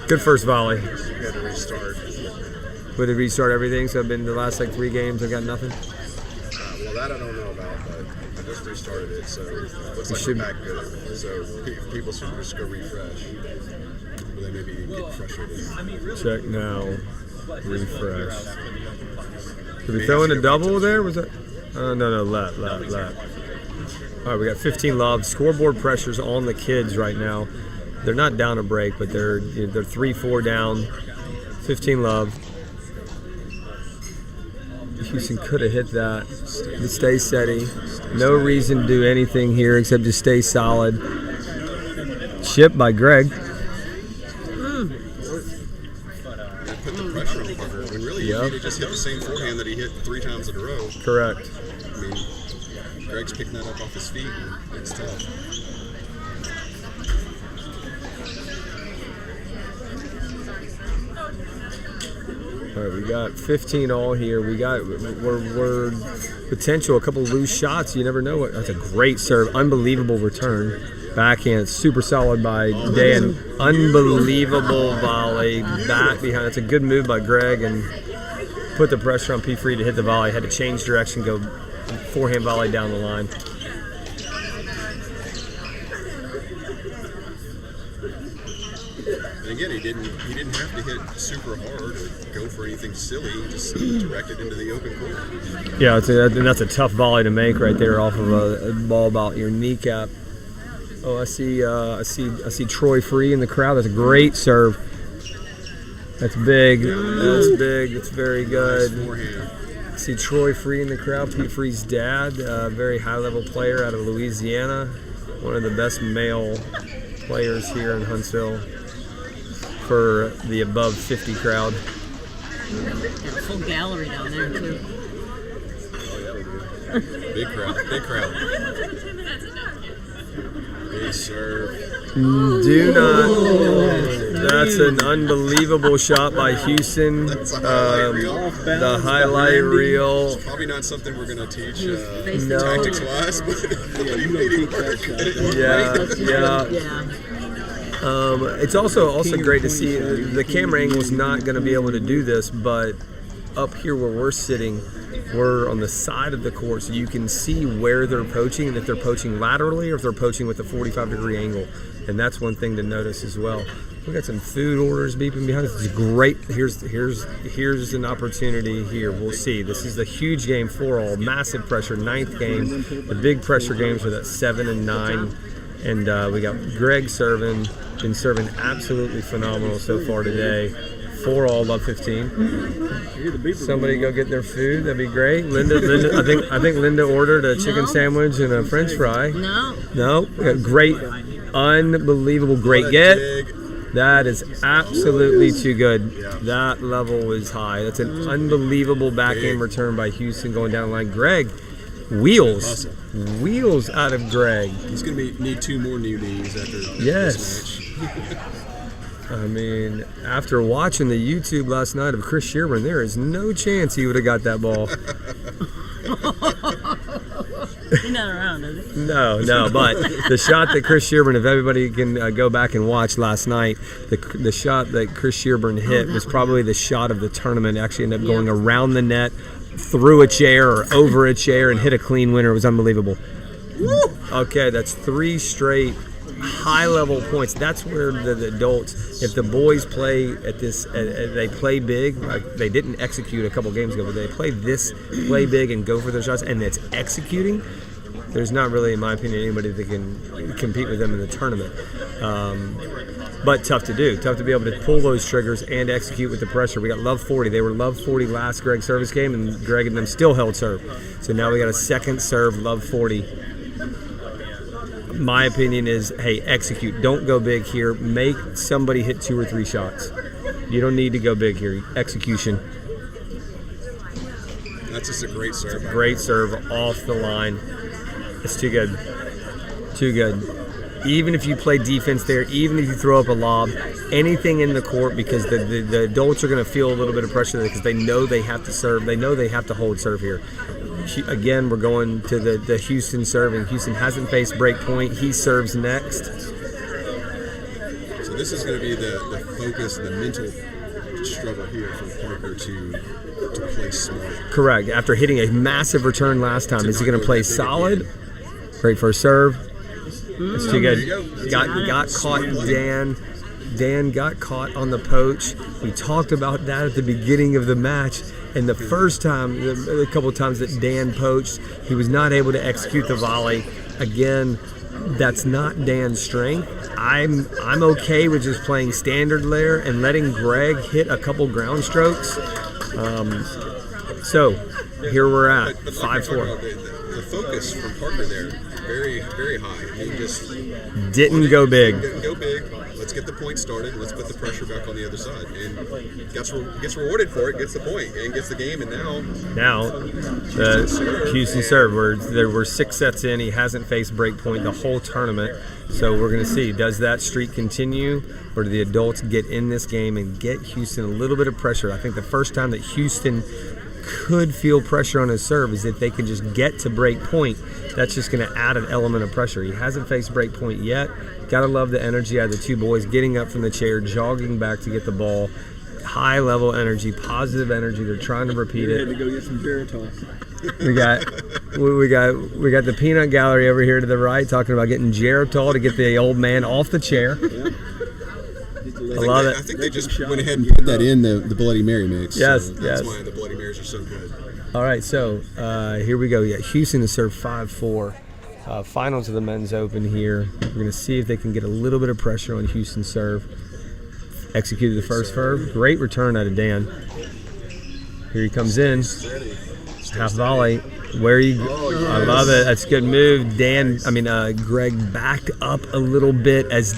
Good first volley. We had to restart. Would it restart everything? So I've been the last like 3 games, I've got nothing. Well, that I don't know about, but I just restarted it, so it looks like we're back good. So people should just go refresh. But they may be getting frustrated. Check now. Refresh. Did we throw in a double there? Was that? No, lap. All right, we got 15 love. Scoreboard pressures on the kids right now. They're not down a break, but they're 3-4 down. 15 love. Houston could have hit that. Stay steady. No reason to do anything here except just stay solid. Chip by Greg. Put the pressure on Parker. When really you need to just hit the same forehand that he hit 3 times in a row. Correct. I mean, Greg's picking that up off his feet, and it's tough. All right, we got 15 all here. We're potential a couple loose shots. You never know what. That's a great serve, unbelievable return, backhand, super solid by Dan. Unbelievable volley back behind. That's a good move by Greg and put the pressure on P. Free to hit the volley. Had to change direction, go forehand volley down the line. And again, he didn't have to hit super hard or go for anything silly. He just directed into the open court. Yeah, and that's a tough volley to make right there off of a ball about your kneecap. Oh, I see Troy Free in the crowd. That's a great serve. That's big. That's big. That's very good. Nice forehand. I see Troy Free in the crowd. Pete Free's dad, very high-level player out of Louisiana. One of the best male players here in Huntsville for the above 50 crowd. Got a full gallery down there too. Oh, yeah, big crowd. Big serve. Do not. That's an unbelievable shot by Houston. That's a highlight reel. The highlight reel. It's probably not something we're going to teach No. tactics-wise, but he made it work. Yeah. It's also great to see the camera angle is not going to be able to do this, but up here where we're sitting, we're on the side of the court, so you can see where they're poaching and if they're poaching laterally or if they're poaching with a 45-degree angle, and that's one thing to notice as well. We got some food orders beeping behind us. It's great. Here's an opportunity here. We'll see. This is a huge game for all. Massive pressure. 9th game. The big pressure games are that 7 and 9. And we got Greg serving. Been serving absolutely phenomenal so far today. 4 all, love 15. Somebody go get their food. That'd be great. Linda. I think Linda ordered a chicken sandwich and a French fry. No. We got great, unbelievable, great get. That is absolutely too good. That level was high. That's an unbelievable backhand return by Houston going down the line. Greg, wheels out of Greg. He's going to need 2 more new knees after this match. I mean, after watching the YouTube last night of Chris Shearman, there is no chance he would have got that ball. He's not around, is he? No, but the shot that Chris Shearman, if everybody can go back and watch last night, the shot that Chris Shearman hit was probably the shot of the tournament. Actually ended up going around the net, through a chair or over a chair, and hit a clean winner. It was unbelievable. Woo! Okay, that's 3 straight high-level points. That's where the adults, if the boys play at this, they play big. Like they didn't execute a couple games ago, but they play big and go for their shots, and it's executing. There's not really, in my opinion, anybody that can compete with them in the tournament. But tough to do. Tough to be able to pull those triggers and execute with the pressure. We got Love 40. They were Love 40 last Greg service game, and Greg and them still held serve. So now we got a second serve, Love 40. My opinion is, hey, execute. Don't go big here. Make somebody hit 2 or 3 shots. You don't need to go big here. Execution. That's just a great serve. Great serve off the line. It's too good. Too good. Even if you play defense there, even if you throw up a lob, anything in the court, because the adults are going to feel a little bit of pressure there because they know they have to serve. They know they have to hold serve here. Again, we're going to the Houston serving. Houston hasn't faced break point. He serves next. So this is going to be the focus, the mental struggle here for Parker to play smart. Correct. After hitting a massive return last time, is he going to play solid? Great first serve. That's too good. Got caught, Dan. Dan got caught on the poach. We talked about that at the beginning of the match. And the first time, a couple of times that Dan poached, he was not able to execute the volley. Again, that's not Dan's strength. I'm okay with just playing standard there and letting Greg hit a couple ground strokes. So here we're at 5-4. The focus from Parker there, very, very high. He just didn't go big. Didn't go big. Let's get the point started. Let's put the pressure back on the other side. And gets rewarded for it, gets the point, and gets the game. And now the Houston serve. We're 6 sets in. He hasn't faced break point the whole tournament. So we're going to see, does that streak continue, or do the adults get in this game and get Houston a little bit of pressure? I think the first time that Houston could feel pressure on his serve is if they can just get to break point. That's just going to add an element of pressure. He hasn't faced break point yet. Got to love the energy out of the two boys getting up from the chair, jogging back to get the ball. High level energy, positive energy. They're trying to repeat it. Had to go get some Geritol. We got the peanut gallery over here to the right talking about getting Geritol to get the old man off the chair. I love it. I think they just went ahead and put that in the Bloody Mary mix. Yes, so yes. That's why the Bloody Marys are so good. All right, so here we go. Yeah, Houston has served 5-4. Finals of the men's open here. We're going to see if they can get a little bit of pressure on Houston's serve. Executed the first serve. Great return out of Dan. Here he comes in. Half volley. I love it. That's a good move. Greg backed up a little bit as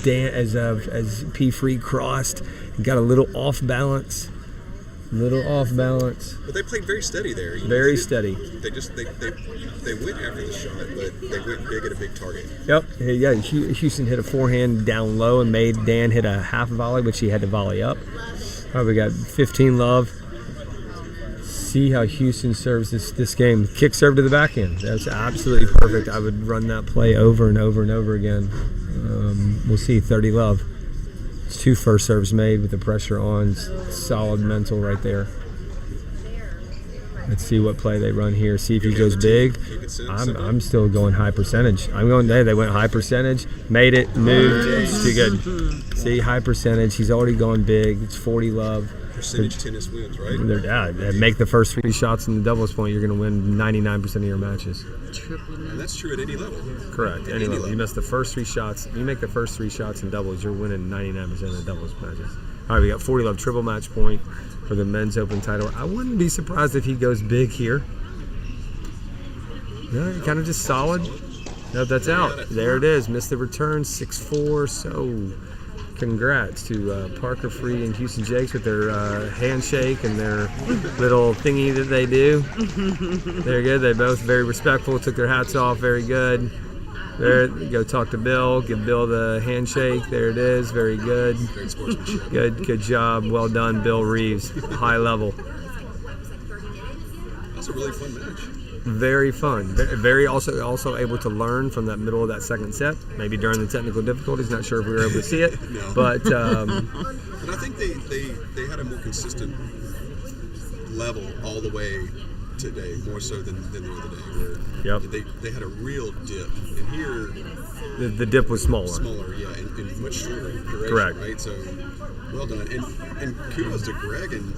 P. Free crossed. He got a little off balance. But they played very steady there. Very steady. They went after the shot, but they went big at a big target. Yep. Yeah. Houston hit a forehand down low and made Dan hit a half volley, which he had to volley up. All right, we got 15 love. See how Houston serves this game. Kick serve to the backhand. That's absolutely perfect. I would run that play over and over and over again. We'll see 30 love. It's 2 first serves made with the pressure on. Solid mental right there. Let's see what play they run here. See if he goes big. I'm still going high percentage. I'm going there. They went high percentage. Made it. Moved. It's too good. See, high percentage. He's already gone big. It's 40 love. Percentage tennis wins, right? Make the first 3 shots in the doubles point. You're going to win 99% of your matches. And that's true at any level. Correct. Any level. You miss the first 3 shots. You make the first 3 shots in doubles, you're winning 99% of the doubles matches. All right, we got 40 love triple match point for the men's open title. I wouldn't be surprised if he goes big here. No, kind of just solid. No, that's out. There it is. Missed the return. 6-4. So congrats to Parker Free and Houston Jakes with their handshake and their little thingy that they do. They're good. They both very respectful. Took their hats off. Very good. There, go talk to Bill. Give Bill the handshake. There it is. Very good. Great sportsmanship. Good job. Well done, Bill Reeves. High level. That's a really fun match. Very fun. Very also able to learn from that middle of that second set. Maybe during the technical difficulties. Not sure if we were able to see it, No. but And I think they had a more consistent level all the way today, more so than the other day, where they had a real dip. And here, the dip was smaller. Yeah, and much shorter duration, Correct. right? So, well done. And kudos to Greg and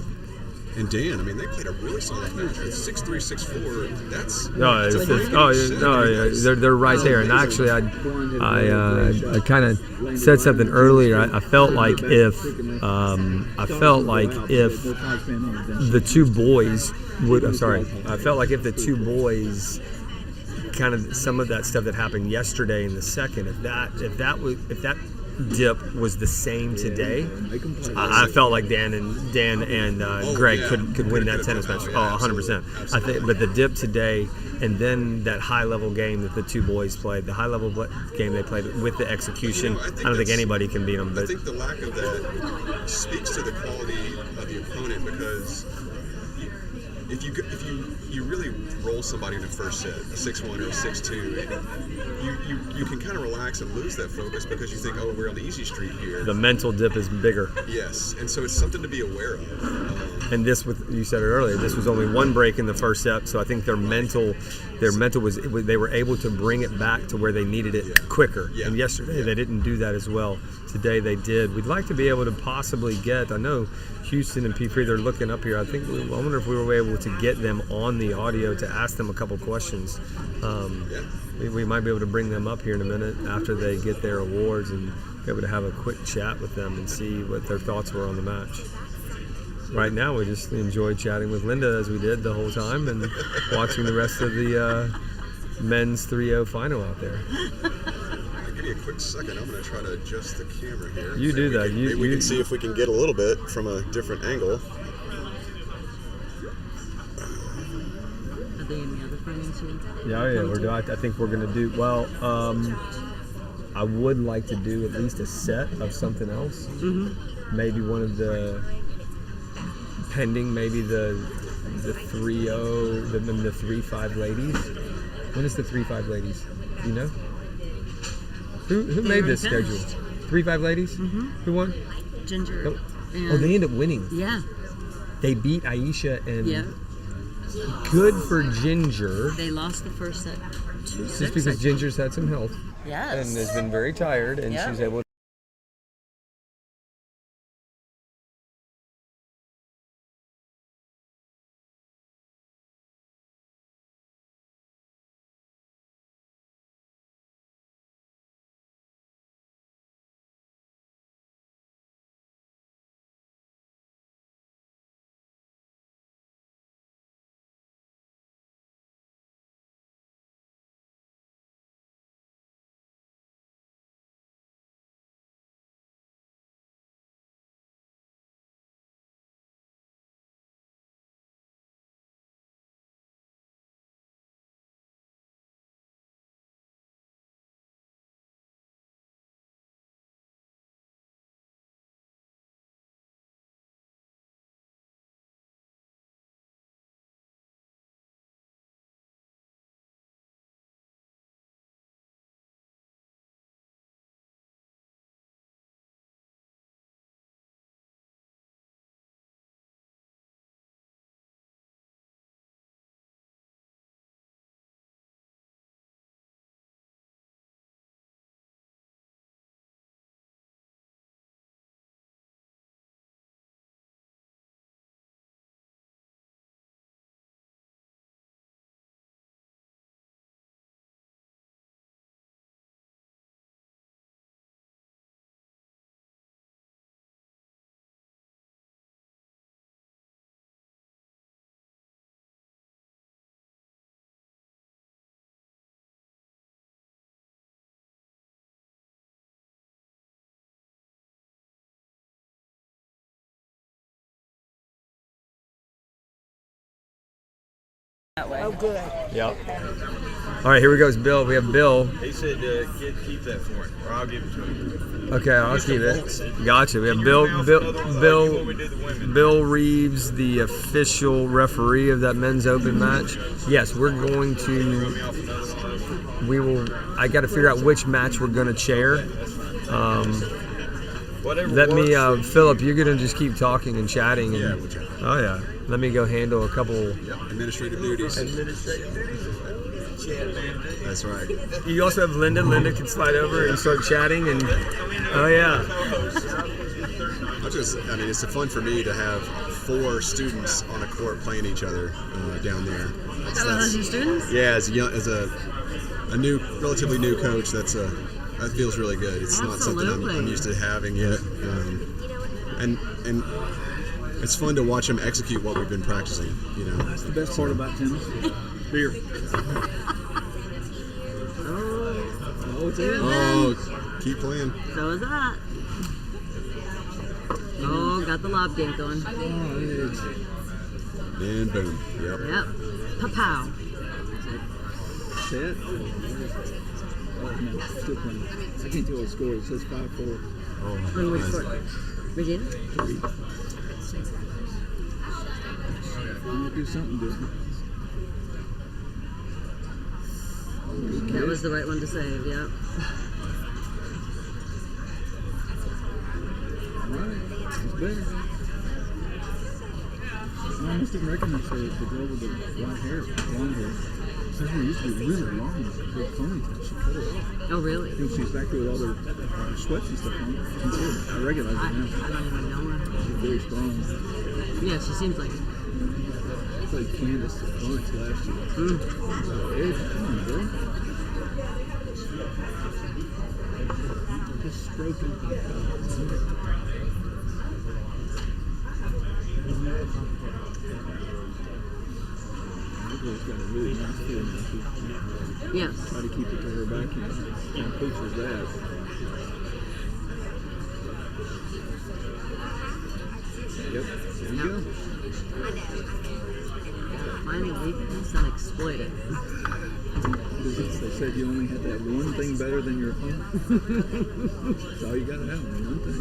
Dan. I mean, they played a really solid match. It's 6-3, 6-4. They're right there. And actually, I kind of said something earlier. I felt like if the two boys would. I felt like if the two boys, kind of some of that stuff that happened yesterday in the second, if that dip was the same today, I felt like Dan and Greg could win that tennis match. 100%. I think, but the dip today, and then that high level game that the two boys played, the high level game they played with the execution, I don't think anybody can beat them. But I think the lack of that speaks to the quality of the opponent, because if you really roll somebody in the first set, a 6-1 or a 6-2, you can kind of relax and lose that focus because you think, oh, we're on the easy street here. The mental dip is bigger. Yes, and so it's something to be aware of. And this, you said it earlier, this was only one break in the first set, so I think their mental was they were able to bring it back to where they needed it quicker. Yeah. And yesterday they didn't do that as well. Today they did. We'd like to be able to possibly get, I know Houston and P3, they're looking up here. I wonder if we were able to get them on the audio to ask them a couple questions. We might be able to bring them up here in a minute after they get their awards and be able to have a quick chat with them and see what their thoughts were on the match. Right now, we just enjoyed chatting with Linda as we did the whole time and watching the rest of the men's 3-0 final out there. Give me a quick second. I'm going to try to adjust the camera here. You do that. Maybe we can see if we can get a little bit from a different angle. Are they in the other finals here? Yeah. I think we're going to do well. I would like to do at least a set of something else. Mm-hmm. Maybe one of the pending, maybe the 3-0, the 3-5 ladies. When is the 3-5 ladies? Do you know? Who made this schedule? 3-5 ladies? Mm-hmm. Who won? Ginger. Oh, they ended up winning. Yeah. They beat Aisha and. Yeah. Good for Ginger. They lost the first set 2-6. Just because Ginger's had some health. Yes. And has been very tired, and she's able to. That way. Oh, good. Yep. All right, here we go. Bill. We have Bill. He said, keep that for him, or I'll give it to him. Okay, I'll keep it. Gotcha. We have Bill Reeves, the official referee of that men's open match. Yes, we're going to. I got to figure out which match we're going to chair. Let me, Philip, you're going to just keep talking and chatting. And, we'll chat. Oh, yeah. Let me go handle a couple. Administrative duties. That's right. You also have Linda. Linda can slide over and start chatting. And oh, yeah. It's fun for me to have 4 students on a court playing each other down there. Those your students? Yeah, as a relatively new coach, that feels really good. It's not something I'm used to having yet, and it's fun to watch them execute what we've been practicing. That's the best part about tennis. Beer. Oh, keep playing. So is that. Oh, got the lob game going. And boom. Yep. Pa-pow. Set. Oh, no. Still playing. I can't tell what the score is. It says 5-4. Oh, When we scored. Regina? I'm gonna do something different. That was the right one to save, yeah. Alright, it's better. I almost didn't recognize the girl with the white hair, blonde hair. Her hair used to be really long, big ponytail. She cut it off. Oh, really? You know, she's back there with all her sweats and stuff on. You can see her. I recognize I her now. don't even know her. She's very strong. Yeah, she seems like it. I played Candace a bunch last year. Edge, come on, girl. Just stroking. Nicole's got a really nice feeling. Yes. Try to keep it to her backhand. And pictures that. Yep, there you go. Find the weakness and exploit it. They said you only had that one thing better than your opponent. That's all you got to have, one thing.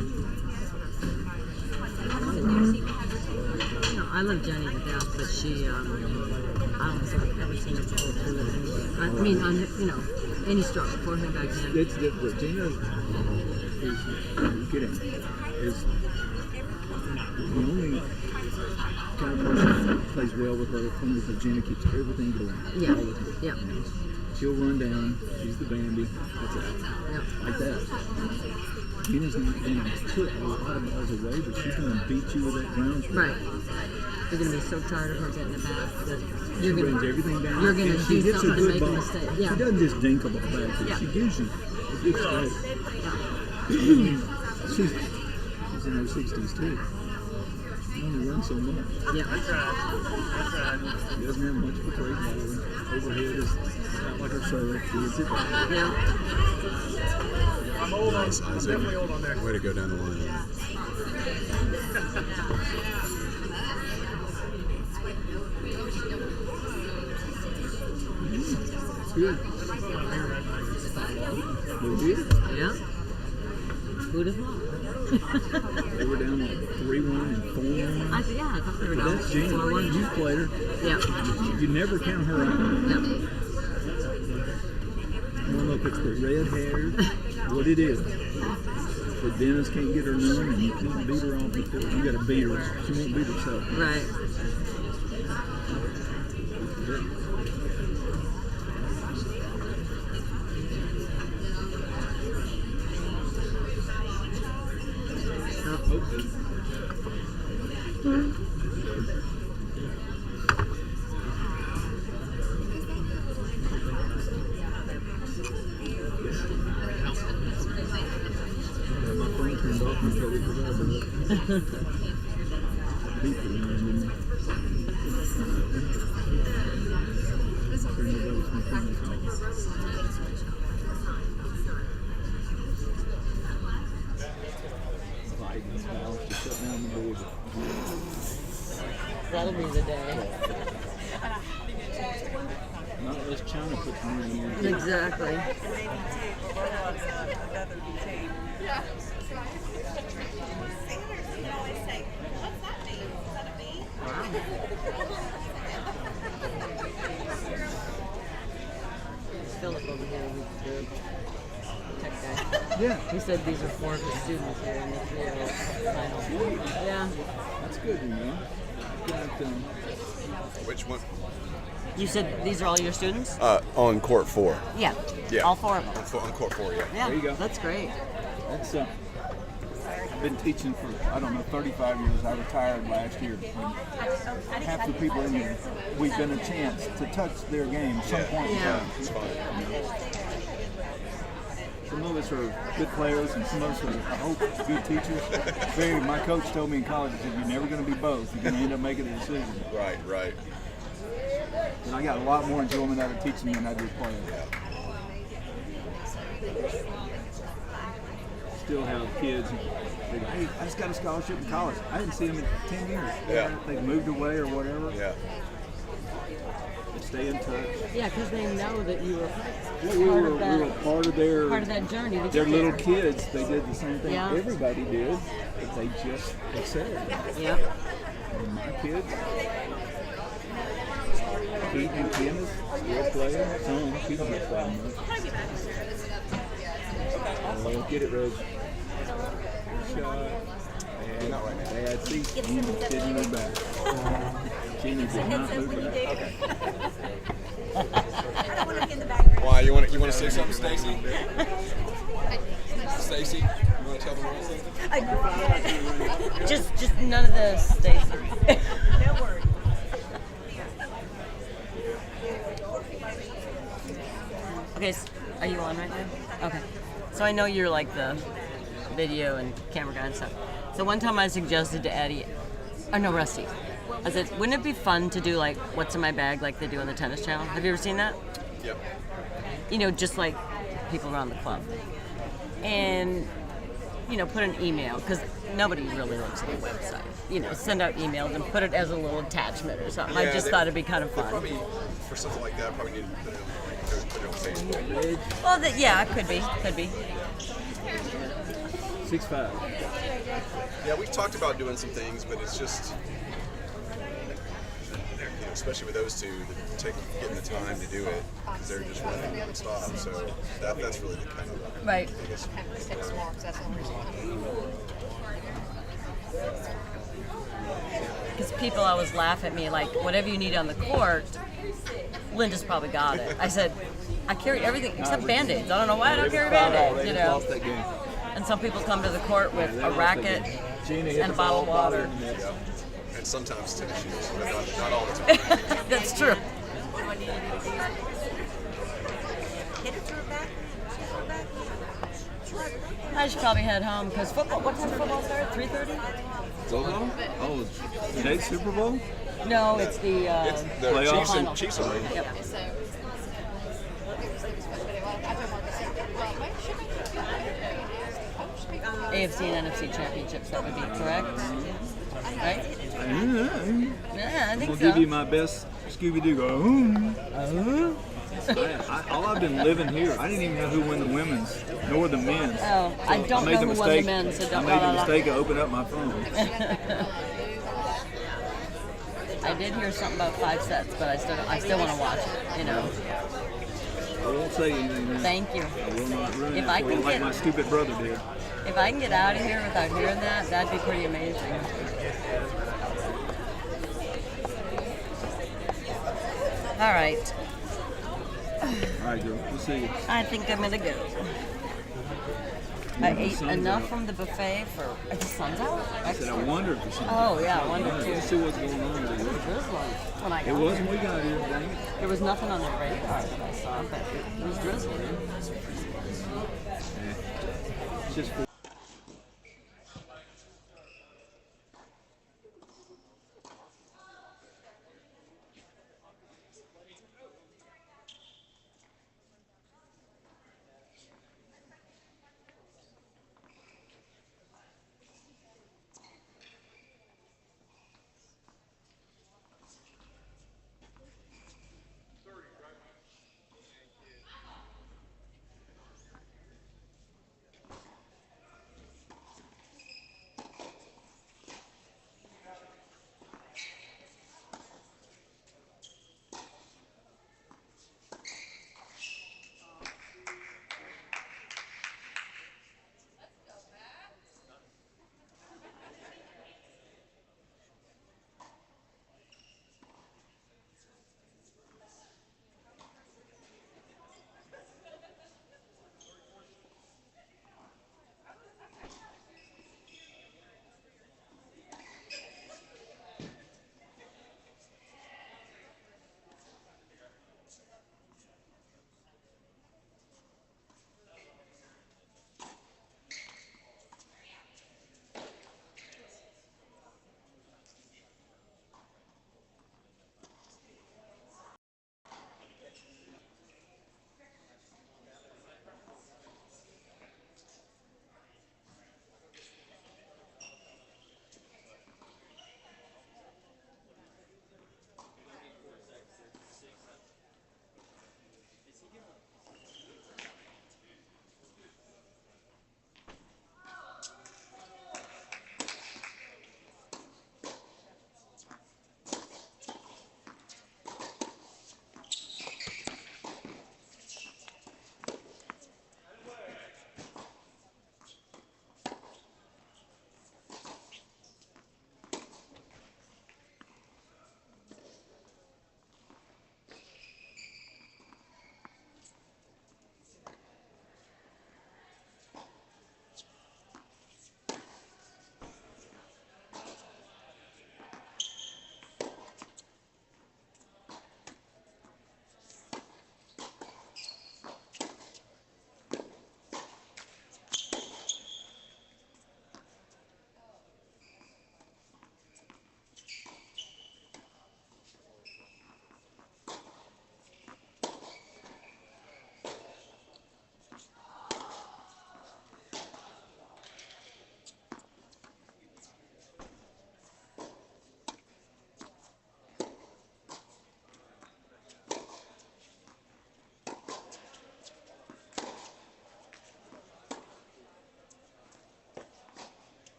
You know, I love Jenny to death, but she, I don't think I've ever seen her go through with anything. I mean, on, you know, any stroke, forehand, backhand. It's different. Gina is the only kind of person that plays well with her opponent because Gina keeps everything going. Yeah. All the time. Yeah. She'll run down. She's the Bambi. That's it. Yeah. Like that. Gina's not going to put a lot of balls away, but she's going to beat you with that ground stroke. Right. You're going to be so tired of her getting it back that you're going Runs everything down. you're going to And she do hits something to good make a ball. mistake. Yeah. She doesn't just dink a ball back. Yeah. She gives you a good strike. She's in her 60s too. She only runs so much. Yeah. She doesn't have much of a break ball. Overhead is not like her serve. She hits it back. Yeah. Nice, Isaac. Way to go down the line. Good. We did it. Yeah. Who'd have thought? They were down like 3-1 and 4-1. I thought they were But down that's Gina. 4-1. You played her. Yeah. You never count her out. Yeah. Well, look, it's the red hair. What it is. But Dennis can't get her none, and you can't beat her off the court. You got to beat her. She won't beat herself. Right. My phone turned off until we forgot about it. People, you know, I mean, turn it over to my phone. Biden's house to shut down the border. That'll be the day. Not unless China puts money in. Exactly. Philip over here, the tech guy. Yeah, He said these are 4 of his students here in the 3-0 final. Yeah. that's good, you know. Got, Which one? You said these are all your students? On court 4. Yeah. Yeah. All 4 of them. On court 4, yeah. Yeah. There you go. That's great. that's I've been teaching for, I don't know, 35 years. I retired last year. And half the people in here, we've been a chance to touch their game at some point in Yeah. time. It's fine. Some of us are good players, and some of us are, I hope, good teachers. My coach told me in college, he said, you're never going to be both. You're going to end up making a decision. Right, right. And I got a lot more enjoyment out of teaching than I do playing. Still have kids who they go, hey, I just got a scholarship in college. I didn't see them in 10 years. Yeah. They've moved away or whatever. Yeah. They stay in touch. Yeah, because they know that you were We were part of their part of that journey. To their get little there. kids. They did the same thing Yeah. everybody did, but they just excelled. Yep. And my kids, Keaton and Candace, still playing. Some, she's not playing much. Oh, get it, Rose. Shot. Bad seat. Sitting in her back. Jeannie did not move back. Why you want to say something, Stacy? Stacy, you want to tell them something? Just none of this, Stacy. Okay, so are you on right now? Okay. So I know you're like the video and camera guy and stuff. So one time I suggested to Eddie, Rusty, I said, wouldn't it be fun to do like what's in my bag like they do on the Tennis Channel? Have you ever seen that? Yep. You know, just like people around the club. And, you know, put an email, because nobody really looks at the website. You know, send out emails and put it as a little attachment or something. I just thought it'd be kind of fun. Probably, for something like that, probably need to put it on Facebook. Well, yeah, it could be. 6'5". Yeah, we've talked about doing some things, but it's just, especially with those two, getting the time to do it, because they're just running nonstop. So that's really the kind of Right. biggest. Because people always laugh at me, like, whatever you need on the court, Linda's probably got it. I said, I carry everything except Band-Aids. I don't know why I don't carry Band-Aids, you know. Lost that game. And some people come to the court with a racket and a bottle of water. Yeah. And sometimes tennis shoes, but not all the time. That's true. I should probably head home because football. What time does football start? 3:30? Football? Oh, today's Super Bowl? No, it's the The Playoff? Chiefs are winning. Yep. AFC and NFC championships. That would be correct, right? Yeah, I think I'll so. give you my best Scooby-Doo go. All I've been living here. I didn't even know who won the women's nor the men's. Oh, I don't know who won the men's, so don't. I made the mistake of opening up my phone. I did hear something about 5 sets, but I still want to watch it. You know. I won't say anything. Now. Thank you. I will not ruin If it I for can you like get- my stupid brother did. If I can get out of here without hearing that, that'd be pretty amazing. All right. All right, girl. We'll see you. I think I'm gonna go. I ate sun's enough out. from the buffet for. Are the sun's out? I said I wondered for something. Oh yeah, I wonder too. Let's see what's going on with it. It was when I It got was there. when we got here, dang it. There was nothing on the radar that I saw, but it was drizzling. It's just for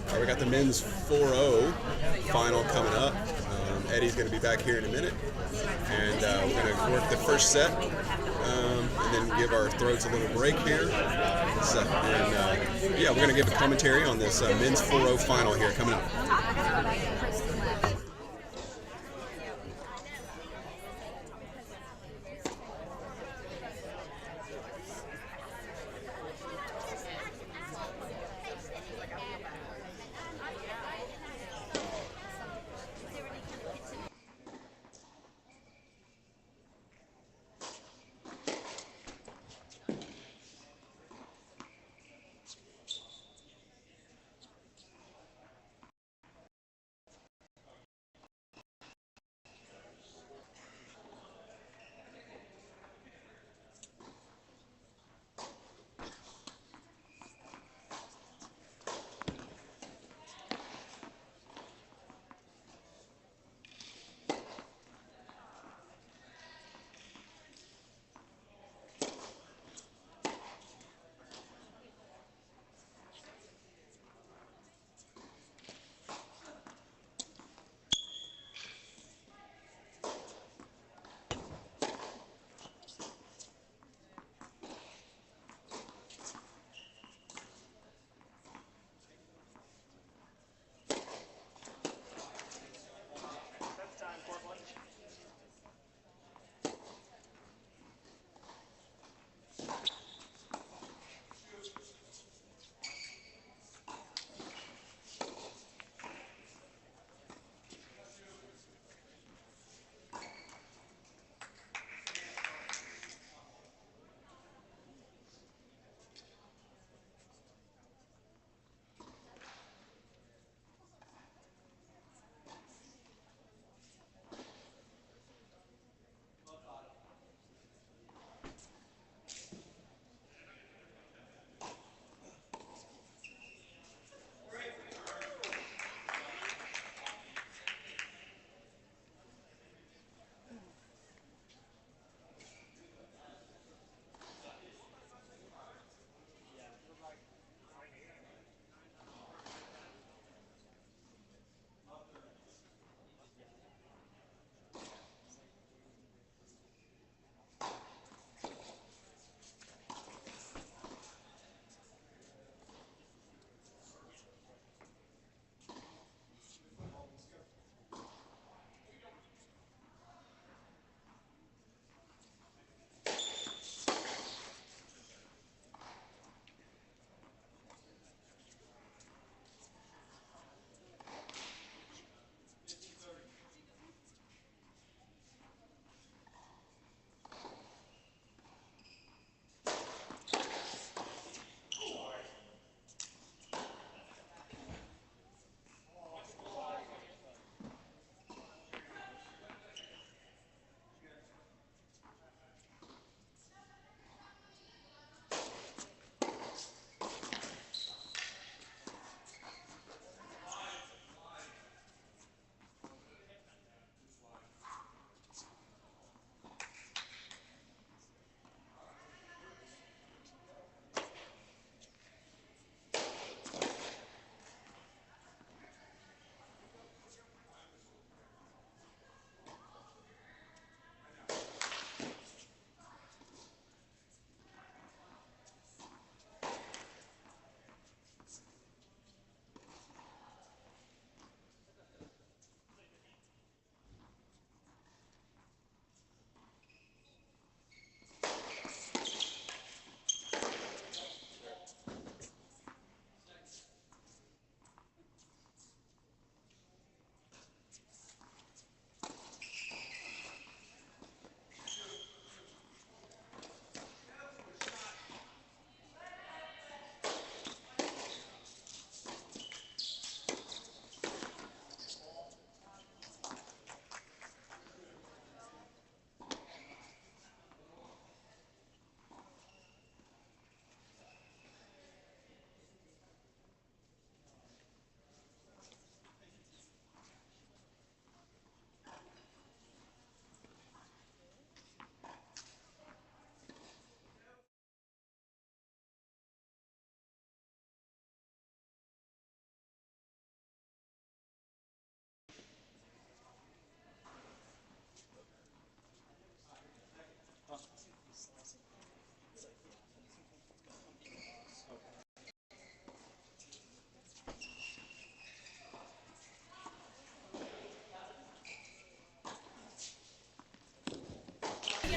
All right, we got the men's 4-0 final coming up. Eddie's going to be back here in a minute, and we're going to work the first set, and then give our throats a little break here. So, and yeah, we're going to give a commentary on this men's 4-0 final here coming up.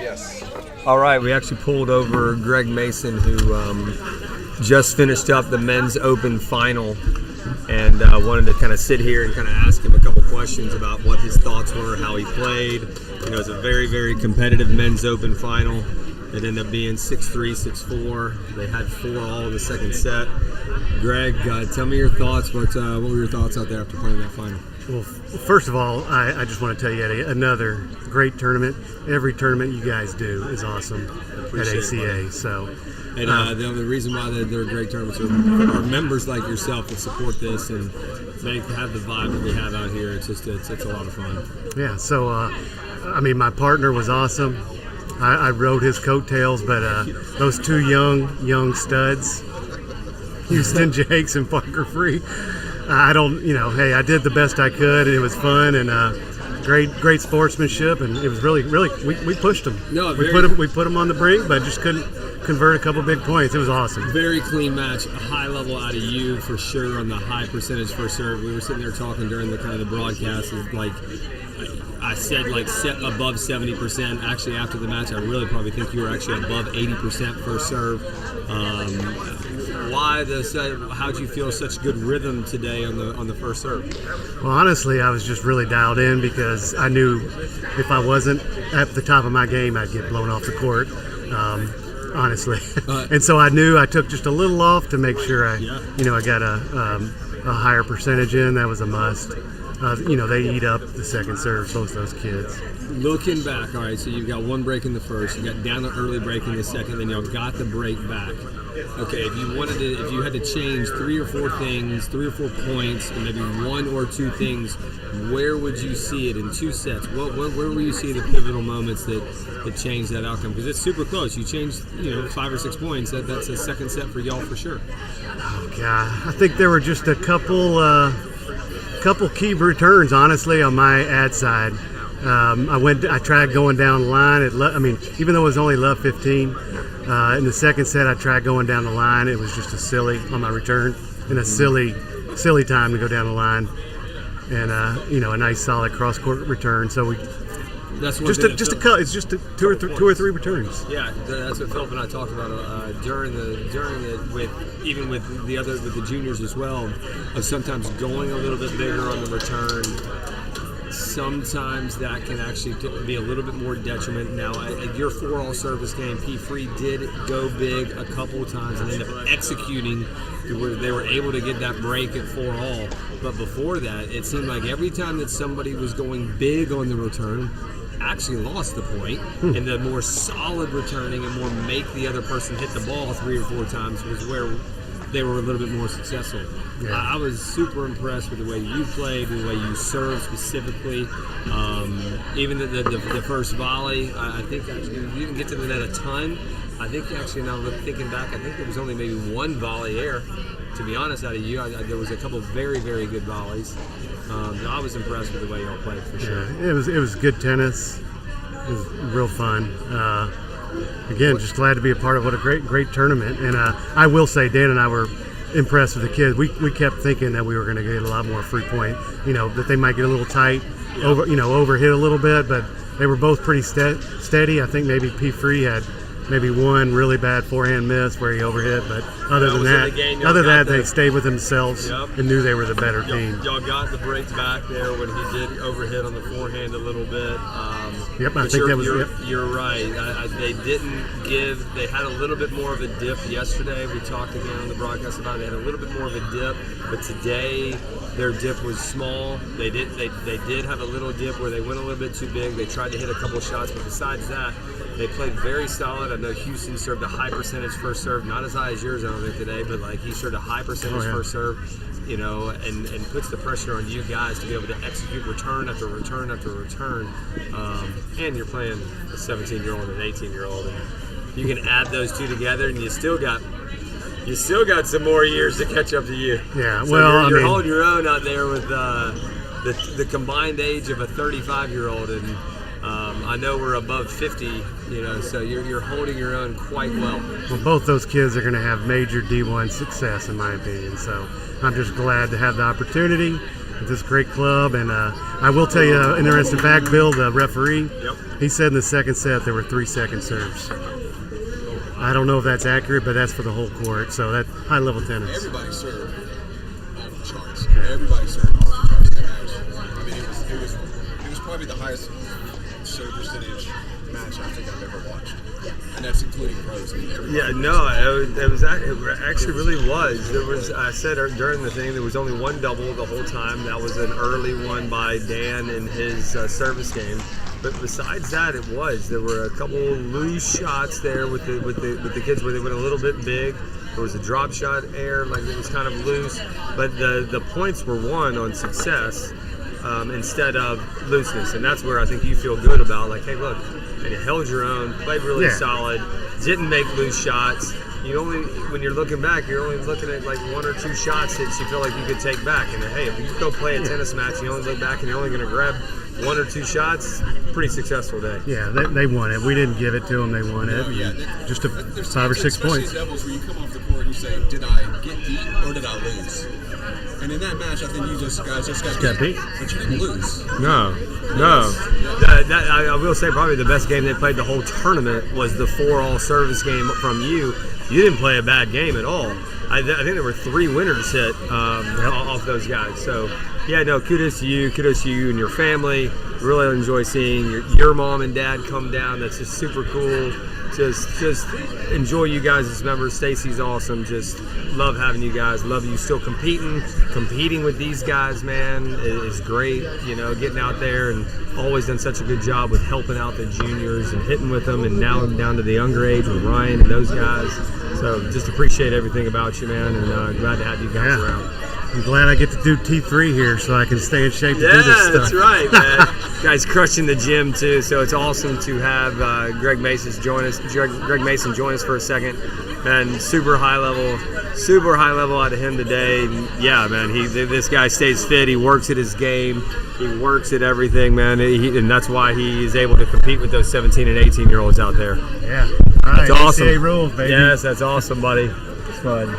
Yes. All right, we actually pulled over Greg Mason, who just finished up the men's open final, and wanted to kind of sit here and kind of ask him a couple questions about what his thoughts were, how he played. You know, it's a very, very competitive men's open final. It ended up being 6-3, 6-4. They had 4 all in the second set. Greg, tell me your thoughts. What were your thoughts out there after playing that final? Well, first of all, I just want to tell you, Eddie, another great tournament. Every tournament you guys do is awesome at ACA. And the reason why they're great tournaments are members like yourself that support this and they have the vibe that we have out here. It's just it's a lot of fun. Yeah. So, I mean, my partner was awesome. I rode his coattails, but those 2 young studs, Houston Jakes and Parker Free, I don't, hey, I did the best I could, and it was fun, and great sportsmanship, and it was really, we pushed them. No, we put them on the brink, but just couldn't convert a couple big points. It was awesome. Very clean match, a high level out of you for sure on the high percentage first serve. We were sitting there talking during the kind of the broadcast, and like I said, like set above 70%. Actually, after the match, I really probably think you were actually above 80% first serve. How'd you feel such good rhythm today on the first serve? Well, honestly, I was just really dialed in because I knew if I wasn't at the top of my game, I'd get blown off the court. Honestly, and so I knew I took just a little off to make sure I got a higher percentage in. That was a must. They eat up the second serve, both those kids. Looking back, all right, so you've got 1 break in the first, you got down an early break in the second, then y'all got the break back. Okay, if you had to change 3 or 4 things, 3 or 4 points, and maybe 1 or 2 things, where would you see it in 2 sets? Where will you see the pivotal moments that change that outcome? Because it's super close. You changed, 5 or 6 points. That's a second set for y'all for sure. Oh God, I think there were just a couple key returns, honestly, on my ad side. I tried going down the line. Even though it was only love 15, in the second set I tried going down the line. It was just a silly on my return and a silly time to go down the line, and a nice solid cross court return. So we. That's just a cut. It's just 2 or 3 returns. Yeah, that's what Philip and I talked about during the with the juniors as well. Of sometimes going a little bit bigger on the return. Sometimes that can actually be a little bit more detriment. Now, at your 4-all service game, P. Free did go big a couple of times and ended up executing where they were able to get that break at 4-all. But before that, it seemed like every time that somebody was going big on the return, actually lost the point, and the more solid returning and more make the other person hit the ball 3 or 4 times was where they were a little bit more successful. Yeah. I was super impressed with the way you played, the way you served specifically. Even the first volley, I think actually you didn't get to the net a ton. I think actually now thinking back, I think there was only maybe 1 volley air, to be honest, out of you. There was a couple of very, very good volleys. I was impressed with the way y'all played for sure. Yeah, it was good tennis. It was real fun. Again, just glad to be a part of what a great tournament. And I will say, Dan and I were impressed with the kids. We kept thinking that we were going to get a lot more free point. That they might get a little tight, overhit a little bit, but they were both pretty steady. I think maybe P. Free had maybe 1 really bad forehand miss where he overhit, but other than that, they stayed with themselves and knew they were the better team. Y'all got the breaks back there when he did overhit on the forehand a little bit. I think that was. You're right. They had a little bit more of a dip yesterday. We talked again on the broadcast about it. They had a little bit more of a dip, but today their dip was small. They did have a little dip where they went a little bit too big. They tried to hit a couple shots, but besides that, they played very solid. I know Houston served a high percentage first serve, not as high as yours, I don't think, today, but like he served a high percentage first serve, and puts the pressure on you guys to be able to execute return after return after return. And you're playing a 17-year-old and an 18-year-old, and you can add those 2 together, and you still got some more years to catch up to you. Yeah, so you're holding your own out there with the combined age of a 35-year-old, and I know we're above 50, so you're holding your own quite well. Well, both those kids are going to have major D1 success, in my opinion. So I'm just glad to have the opportunity. with this great club. And I will tell you an interesting fact, Bill, the referee, he said in the second set there were 3-second serves. I don't know if that's accurate, but that's for the whole court. So that high-level tennis. Everybody served off the charts. Everybody served off the charts in that match. I mean, it was probably the highest serve percentage match I think I've ever watched. And that's including pros. I mean, it actually really was. There was, I said during the thing, there was only one double the whole time. That was an early one by Dan in his service game. But besides that, there were a couple loose shots there with the kids where they went a little bit big. There was a drop shot air, like it was kind of loose. But the points were won on success instead of looseness, and that's where I think you feel good about. Like, hey, look, and you held your own, played really solid, didn't make loose shots. When you're looking back, you're only looking at like 1 or 2 shots that you feel like you could take back. And hey, if you go play a tennis match, you only look back and you're only going to grab 1 or 2 shots, pretty successful day. Yeah, they won it. We didn't give it to them. They won it. Just 5 or 6 points. There's doubles where you come off the court and you say, did I get beat or did I lose? And in that match, I think you guys just got beat. But you didn't lose. No. I will say probably the best game they played the whole tournament was the 4-all service game from you. You didn't play a bad game at all. I think there were 3 winners hit off those guys. So, yeah, no, kudos to you and your family. Really enjoy seeing your mom and dad come down. That's just super cool. Just enjoy you guys as members. Stacy's awesome. Just love having you guys. Love you still competing with these guys, man, is great. You know, getting out there and always done such a good job with helping out the juniors and hitting with them, and now down to the younger age with Ryan and those guys. So just appreciate everything about you, man, and glad to have you guys around. I'm glad I get to do T3 here so I can stay in shape to do this stuff. Yeah, that's right, man. Guys crushing the gym, too, so it's awesome to have Greg Mason join us for a second. And super high level out of him today. Yeah, man, this guy stays fit. He works at his game. He works at everything, man, and that's why he is able to compete with those 17 and 18-year-olds out there. Yeah, all right, that's awesome. ACA rules, baby. Yes, that's awesome, buddy. It's fun.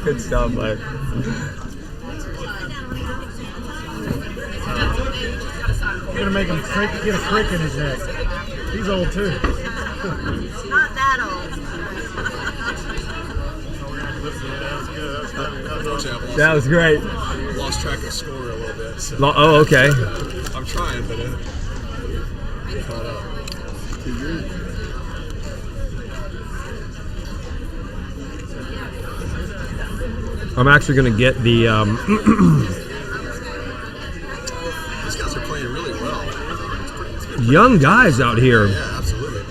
Good stuff, buddy. You're gonna make him get a crick in his neck. He's old too. Not that old. That was great. Lost track of score a little bit. So. Oh, okay. I'm trying, but caught up. I'm actually going to get the. These guys are playing really well. Young guys out here. Yeah, absolutely.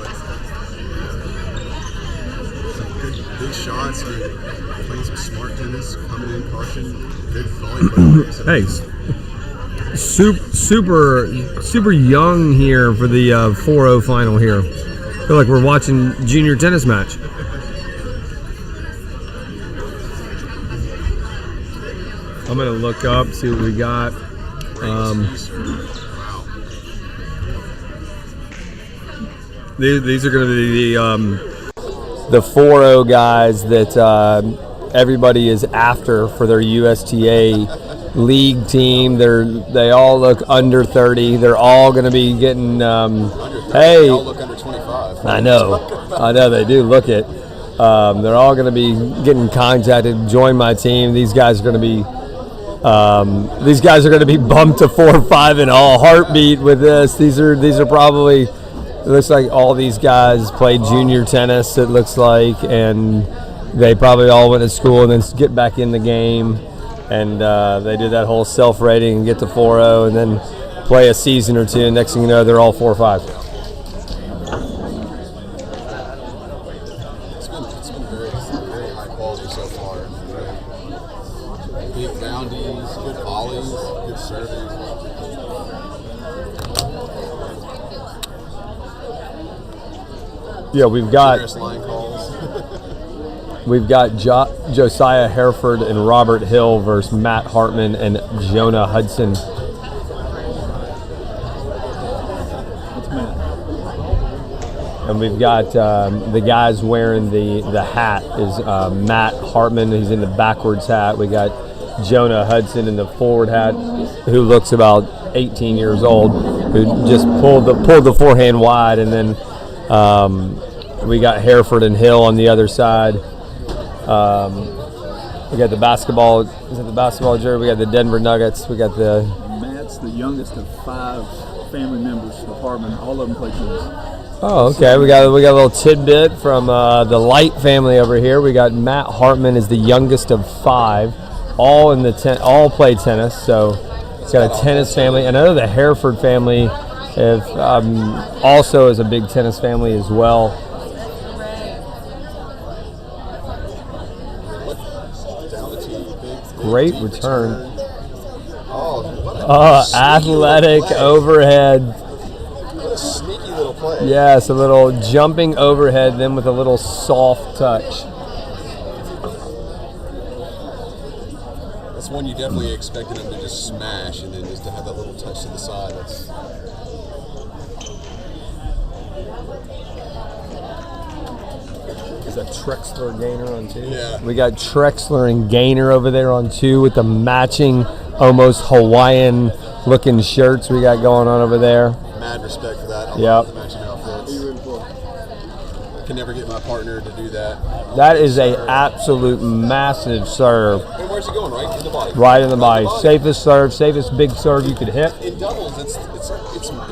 Good shots. Playing some smart tennis, coming in, caution, good volleyball. Hey, super young here for the 4-0 final here. I feel like we're watching junior tennis match. I'm gonna look up, see what we got. These are gonna be the 4-0 guys that everybody is after for their USTA league team. They all look under 30. They're all gonna be getting. Hey, they all look under 25. I know they do. Look it. They're all gonna be getting contacted. Join my team. These guys are gonna be. These guys are going to be bumped to 4 or 5 in all heartbeat with this. These are probably. It looks like all these guys played junior tennis. It looks like, and they probably all went to school and then get back in the game, and they did that whole self-rating and get to 4-0, and then play a season or two. And next thing you know, they're all 4 or 5. It's been very high quality so far. Big roundies, good volleys, good serving. Yeah, we've got Line calls. we've got Josiah Hereford and Robert Hill versus Matt Hartman and Jonah Hudson. And we've got the guys wearing the hat is Matt Hartman. He's in the backwards hat. We got Jonah Hudson in the forward hat, who looks about 18 years old, who just pulled the forehand wide, and then we got Hereford and Hill on the other side. We got the basketball. Is it the basketball jersey? We got the Denver Nuggets. We got the. Matt's the youngest of 5 family members of Harmon. All of them play tennis. Oh, okay. We got a little tidbit from the Light family over here. We got Matt Hartman is the youngest of 5. All play tennis. So it's got a tennis family. And I know the Hereford family also is a big tennis family as well. Great return. Athletic overhead. What a sneaky little play. Yes, a little jumping overhead, then with a little soft touch. That's one you definitely expected him to just smash, and then just to have that little touch to the side. Is that Trexler Gainer on 2? Yeah. We got Trexler and Gainer over there on 2 with the matching, almost Hawaiian-looking shirts we got going on over there. Mad respect for that. I Yep. love the matching outfits. I can never get my partner to do that. That is a absolute massive serve. And where's he going? Right in the body. Right in the body. Safest serve, safest big serve you could hit. In doubles, it's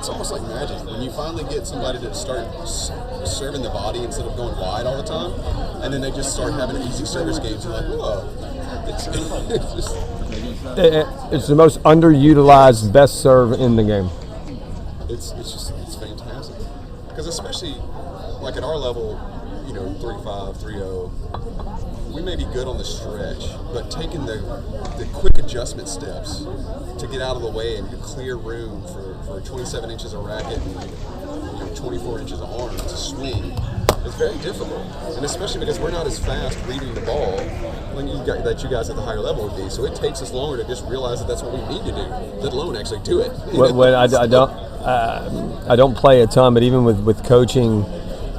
almost like magic when you finally get somebody to start serving the body instead of going wide all the time, and then they just start having easy service games. You're like, whoa! It's just It's the most underutilized best serve in the game. it's fantastic because especially like at our level, 3-5, 3-0. We may be good on the stretch, but taking the quick adjustment steps to get out of the way and clear room for 27 inches of racket and 24 inches of arm to swing is very difficult. And especially because we're not as fast reading the ball that you guys at the higher level would be. So it takes us longer to just realize that that's what we need to do, let alone actually do it. I don't play a ton, but even with coaching,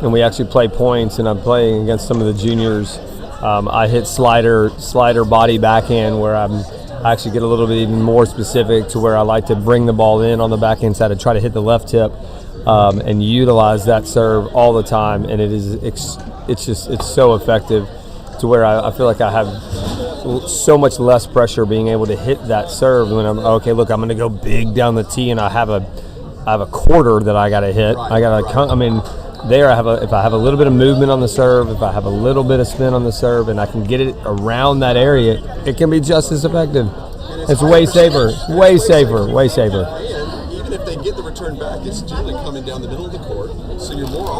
and we actually play points, and I'm playing against some of the juniors. I hit slider body backhand where I actually get a little bit even more specific to where I like to bring the ball in on the backhand side and try to hit the left tip and utilize that serve all the time. And it's so effective to where I feel like I have so much less pressure being able to hit that serve when I'm going to go big down the tee and I have a quarter that I got to hit. If I have a little bit of movement on the serve, if I have a little bit of spin on the serve, and I can get it around that area, it can be just as effective. It's way safer. Way safer. And even if they get the return back, it's generally coming down the middle of the court, so you're more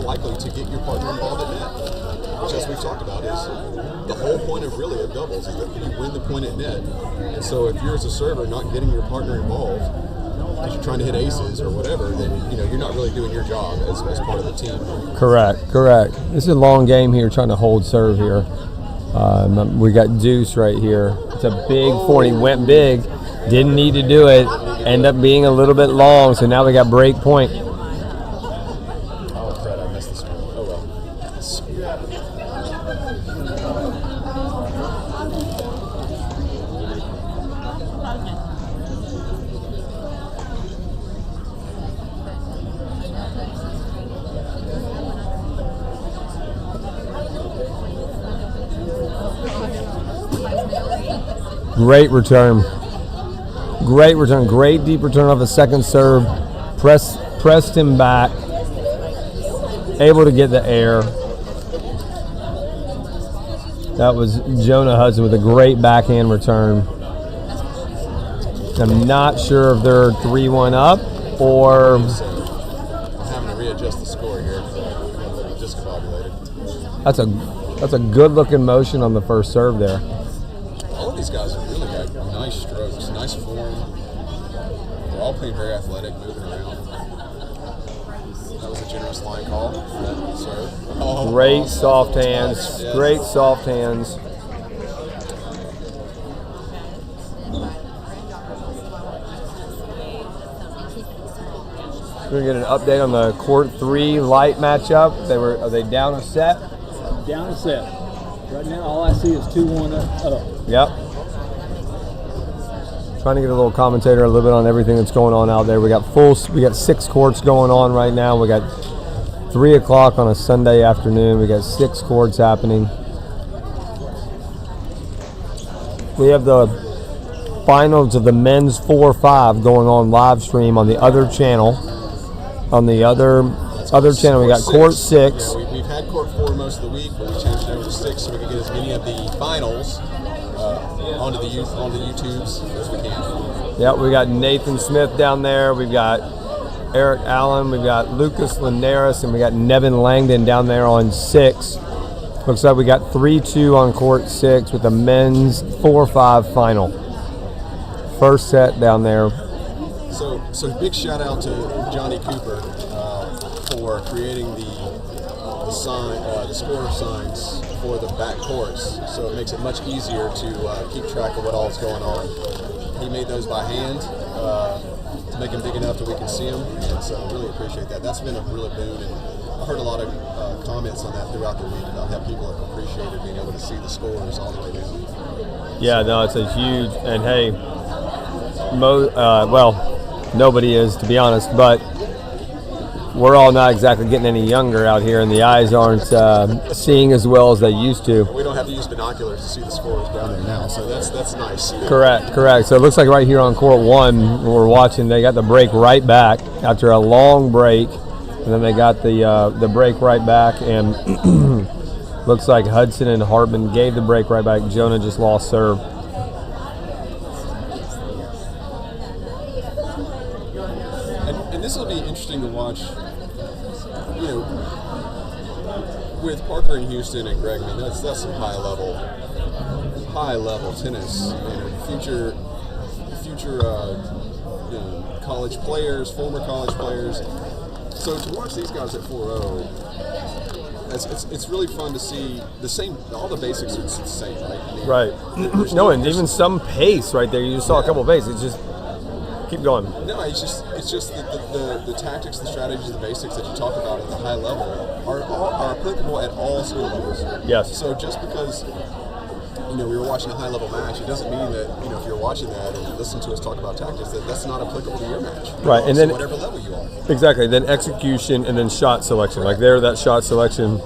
likely to get your partner involved at net, which, as we've talked about, is the whole point of doubles is that you win the point at net. And so if you're as a server not getting your partner involved, because you're trying to hit aces or whatever, then you're not really doing your job as part of the team. Correct. This is a long game here, trying to hold serve here. We got Deuce right here. It's a big 40. Went big, didn't need to do it. Ended up being a little bit long, so now we got break point. Oh crap! I missed this one. Oh well. Great return. Great deep return off the second serve. Pressed him back. Able to get the air. That was Jonah Hudson with a great backhand return. I'm not sure if they're 3-1 up or... I'm having to readjust the score here. Discombobulated. That's a good looking motion on the first serve there. All of these guys have really got nice strokes, nice form. They're all playing very athletic, moving around. That was a generous line call for that serve. Oh, Great soft hands. Yes. Great soft hands. We're gonna get an update on the Court 3 Light matchup. Are they down a set? Down a set. Right now, all I see is 2-1 up. Yep. Trying to get a little commentator a little bit on everything that's going on out there. We got 6 courts going on right now. We got 3 o'clock on a Sunday afternoon. We got 6 courts happening. We have the finals of the men's 4-5 going on live stream on the other channel. On the other channel, we got court 6. Yeah, we've had court 4 most of the week, but we changed it over to 6 so we can get as many of the finals onto the YouTubes as we can. Yep, we got Nathan Smith down there. We've got Eric Allen. We've got Lucas Linares, and we got Nevin Langdon down there on 6. Looks like we got 3-2 on court 6 with the men's 4-5 final. First set down there. So big shout out to Johnny Cooper for creating the score signs for the back courts. So it makes it much easier to keep track of what all's going on. He made those by hand to make them big enough that we can see them, and so I really appreciate that. That's been a real boon, and I heard a lot of comments on that throughout the week about how people have appreciated being able to see the scores all the way down. Yeah, no, it's a huge, and hey, nobody is, to be honest, but we're all not exactly getting any younger out here, and the eyes aren't seeing as well as they used to. We don't have to use binoculars to see the scores down there now, so that's nice. Correct. So it looks like right here on court 1, we're watching, they got the break right back after a long break, and then they got the break right back, and looks like Hudson and Hartman gave the break right back. Jonah just lost serve. And this will be interesting to watch, with Parker and Houston and Greg. I mean, that's some high level tennis. Future college players, former college players. So to watch these guys at 4-0, it's really fun to see all the basics are the same, right? I mean, right. No, and even some pace right there. You just saw a couple of pace. It's just keep going. No, it's just the tactics, the strategies, the basics that you talk about at the high level are applicable at all skill levels. Yes. So just because we were watching a high level match, it doesn't mean that if you're watching that and you listen to us talk about tactics, that's not applicable to your match. Right, and then whatever level you are. Exactly. Then execution and then shot selection. Like that shot selection,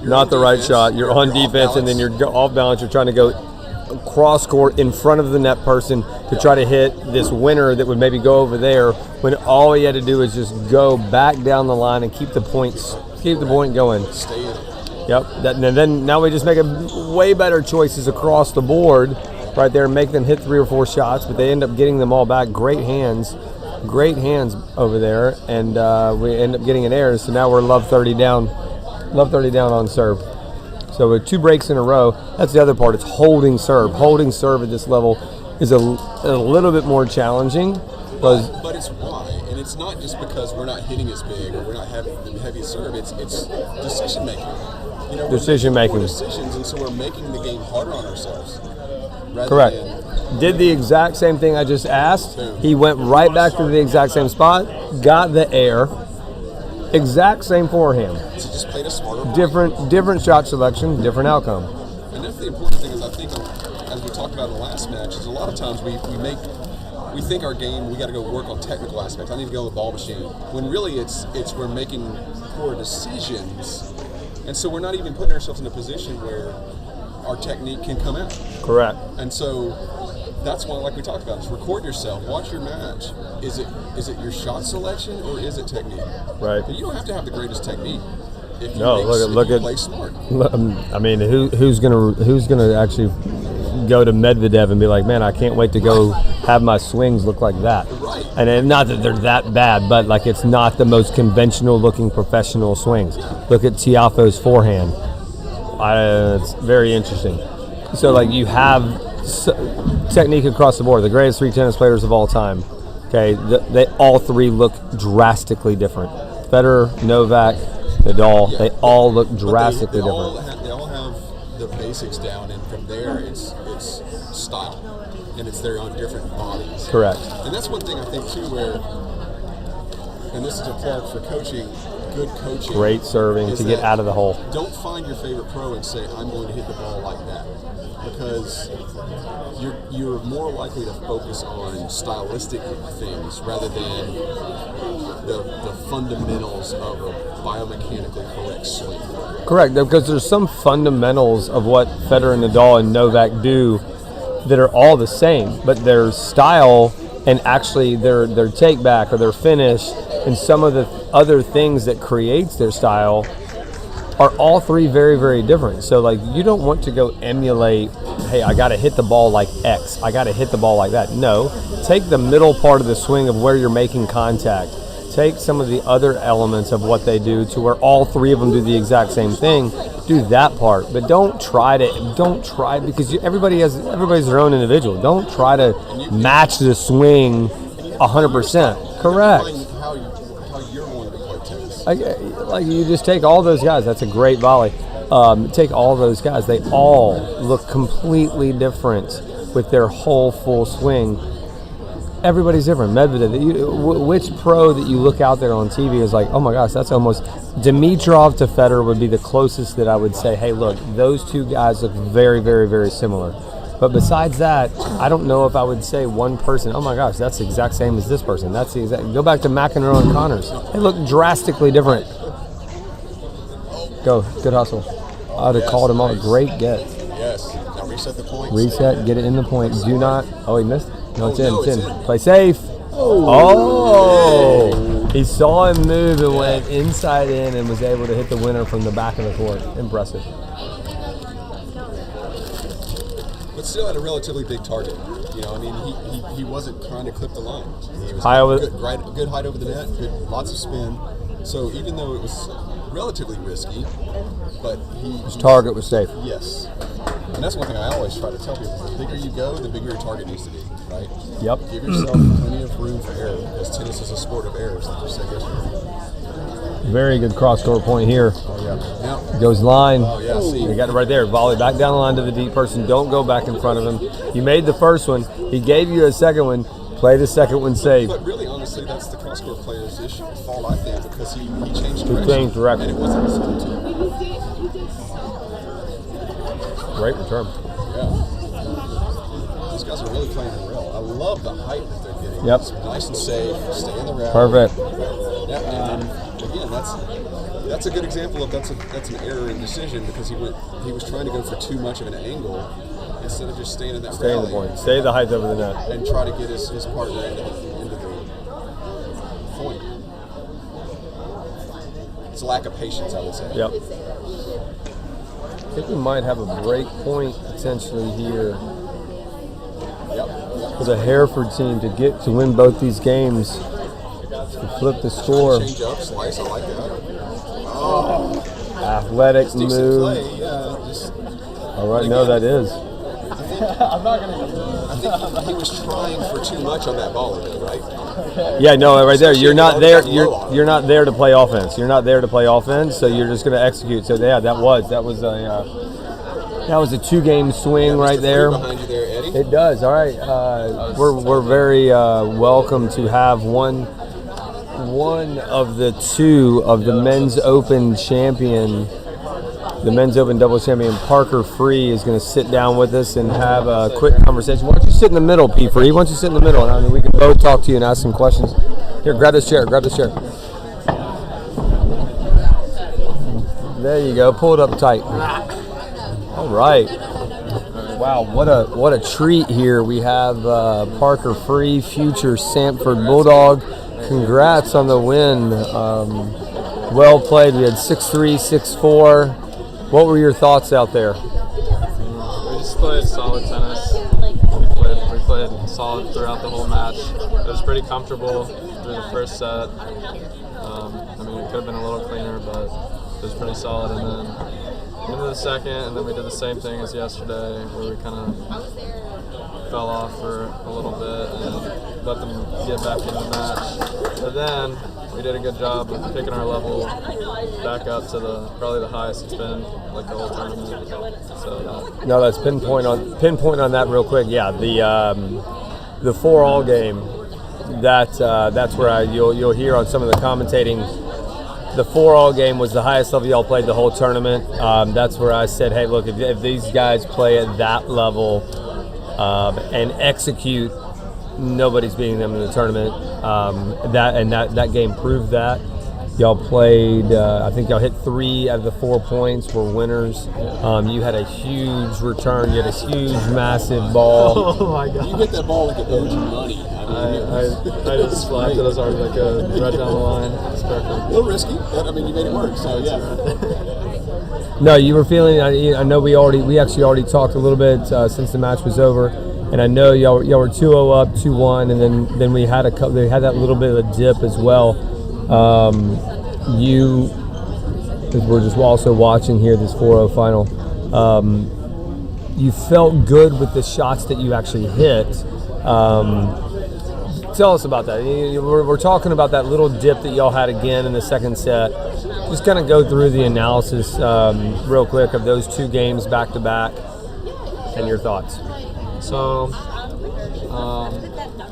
You're not the right defense, shot. You're on defense, and then you're off balance. You're trying to go cross court in front of the net person to try to hit this winner that would maybe go over there, when all he had to do is just go back down the line and keep the point going. Stay in it. Yep. And then now we just make way better choices across the board right there, make them hit 3 or 4 shots, but they end up getting them all back. Great hands over there, and we end up getting an error. So now we're love 30 down on serve. So with 2 breaks in a row, that's the other part. It's holding serve. Holding serve at this level is a little bit more challenging. But it's why, and it's not just because we're not hitting as big or we're not having the heavy serve. It's decision making. Decision making. Decisions, and so we're making the game harder on ourselves. Correct. Did the exact same thing I just asked. Boom. He went right back to the exact same spot, got the air, exact same forehand. So just played a smarter ball. Different shot selection, different outcome. And that's the important thing, is I think, as we talked about in the last match, is a lot of times we think our game, we got to go work on technical aspects. I need to go on the ball machine. When really it's we're making poor decisions, and so we're not even putting ourselves in a position where our technique can come out. Correct. And so that's why, like we talked about, is record yourself, watch your match. Is it your shot selection or is it technique? Right. But you don't have to have the greatest technique if you play smart. I mean, who's gonna actually go to Medvedev and be like, man, I can't wait to go have my swings look like that. Right. And not that they're that bad, but like it's not the most conventional looking professional swings. Look at Tiafoe's forehand. It's very interesting. So like you have technique across the board. The greatest 3 tennis players of all time. Okay, they all 3 look drastically different. Federer, Novak, Nadal, they all look drastically different. They all have the basics down, and from there it's style, and they're on different bodies. Correct. And that's one thing I think too, where, and this is a plug for coaching good coaching. Great serving is to get that out of the hole. Don't find your favorite pro and say, I'm going to hit the ball like that. Because you're more likely to focus on stylistic things rather than the fundamentals of a biomechanically correct swing. Correct, because there's some fundamentals of what Federer, Nadal, and Novak do that are all the same, but their style and actually their take back or their finish and some of the other things that creates their style are all three very, very different. So, like, you don't want to go emulate, hey, I got to hit the ball like X. I got to hit the ball like that. No, take the middle part of the swing of where you're making contact. Take some of the other elements of what they do to where all three of them do the exact same thing. Do that part, but don't try because everybody's their own individual. Don't try to match the swing 100%. Correct. How you're going to play tennis. Like you just take all those guys. That's a great volley. Take all those guys. They all look completely different with their whole full swing. Everybody's different. Medvedev, which pro that you look out there on TV is like, oh my gosh, that's almost Dimitrov to Federer would be the closest that I would say, hey, look, those two guys look very, very, very similar. But besides that, I don't know if I would say one person, oh my gosh, that's the exact same as this person. That's the exact. Go back to McEnroe and Connors. They look drastically different. Go, good hustle. I'd have called him out. Great get. Yes. Now reset the point. Reset, get it in the point. Do not. Oh, he missed. No, it's in. It's in. Play safe. Oh! He saw him move and went inside in and was able to hit the winner from the back of the court. Impressive. But still had a relatively big target. You know, I mean, he wasn't trying to clip the line. He was High over good height over the net, lots of spin. So even though it was relatively risky, but his target was safe. Yes. And that's one thing I always try to tell people. The bigger you go, the bigger your target needs to be, right? Yep. Give yourself plenty of room for error, because tennis is a sport of errors, like you said yesterday. Very good cross-court point here. Oh, yeah. Now, Goes line. oh, yeah, see. You got it right there. Volley back down the line to the deep person. Don't go back in front of him. You made the first one. He gave you a second one. Play the second one safe. But really, honestly, that's the cross-court player's fault, I think, because he changed direction. He changed direction. And it wasn't supposed to. Great return. Yeah. These guys are really playing the rail. I love the height that they're getting. Yep. It's nice and safe. Stay in the rail. Perfect. Yeah, and again, that's a good example of that's an error in decision, because he was trying to go for too much of an angle instead of just staying in that Stay in the rally point. Stay the height over the net. and try to get his partner into the point. It's a lack of patience, I would say. Yep. I think we might have a break point potentially here Yep. for the Hereford team to win both these games, to flip the score. Change up, slice, I like that. Oh, Athletic decent move. play. Yeah, just. All right, no, that is. I think he was trying for too much on that ball, right? Yeah, no, right there. You're not there. You're not there to play offense. You're not there to play offense, so you're just going to execute. So yeah, that was a two-game swing right there. Behind you there, Eddie. It does. All right, we're very welcome to have one of the two of the Men's Open champion. The Men's Open doubles champion Parker Free is going to sit down with us and have a quick conversation. Why don't you sit in the middle, P. Free? Why don't you sit in the middle? And I mean, we can both talk to you and ask some questions. Here, grab this chair. Grab this chair. There you go. Pull it up tight. All right. Wow, what a treat here. We have Parker Free, future Sanford Bulldog. Congrats on the win. Well played. We had 6-3, 6-4. What were your thoughts out there? We just played solid tennis. We played solid throughout the whole match. It was pretty comfortable through the first set. I mean, it could have been a little cleaner, but it was pretty solid. And then into the second, and then we did the same thing as yesterday, where we kind of fell off for a little bit and let them get back in the match. But then we did a good job of picking our level back up to probably the highest it's been like the whole tournament. So no, let's pinpoint on that real quick. Yeah, the 4-all game. That's where you'll hear on some of the commentating the 4-all game was the highest level y'all played the whole tournament. That's where I said, hey, look, if these guys play at that level and execute, nobody's beating them in the tournament. That game proved that. Y'all played, I think y'all hit 3 out of the 4 points were winners. You had a huge return. You had a huge, massive ball. Oh my God! You get that ball like it owed you money. I just slapped it as hard as I could, right down the line. It's perfect. A little risky, but I mean, you made it work. So yeah. No, you were feeling. I know we actually already talked a little bit since the match was over, and I know y'all were 2-0 up, 2-1, and then we had they had that little bit of a dip as well. Because we're just also watching here this 4-0 final. You felt good with the shots that you actually hit. Tell us about that. We're talking about that little dip that y'all had again in the second set. Just kind of go through the analysis real quick of those 2 games back to back and your thoughts. So,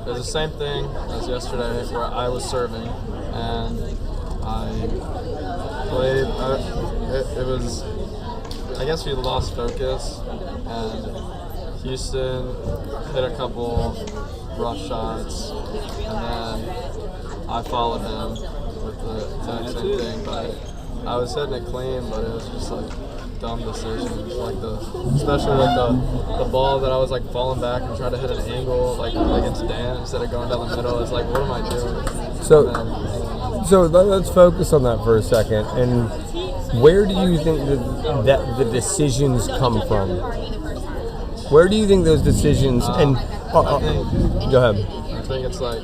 it was the same thing as yesterday where I was serving and I played. It was, I guess we lost focus and Houston hit a couple rough shots and then I followed him with the exact same thing, but I was hitting it clean, but it was just like dumb decisions, like especially like the ball that I was like falling back and trying to hit an angle like against Dan instead of going down the middle. It's like, what am I doing? So let's focus on that for a second. And where do you think that the decisions come from? Where do you think those decisions and go ahead. I think it's like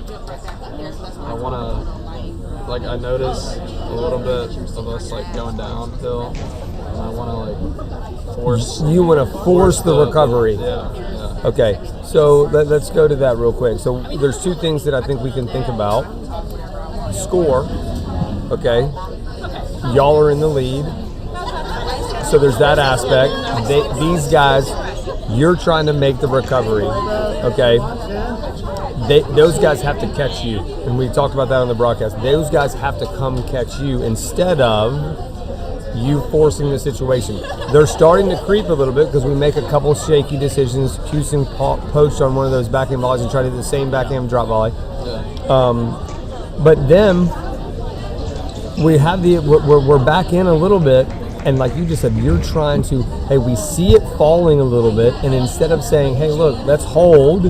I want to, like, I notice a little bit of us like going downhill, and I want to like force. You want to force the recovery. Yeah. Okay, so let's go to that real quick. So there's 2 things that I think we can think about. Score, okay. Y'all are in the lead, so there's that aspect. These guys, you're trying to make the recovery, okay. Those guys have to catch you, and we talked about that on the broadcast. Those guys have to come catch you instead of you forcing the situation. They're starting to creep a little bit because we make a couple shaky decisions. Houston poached on one of those backhand volleys and tried to do the same backhand drop volley. But then we have we're back in a little bit, and like you just said, you're trying to, hey, we see it falling a little bit, and instead of saying, hey, look, let's hold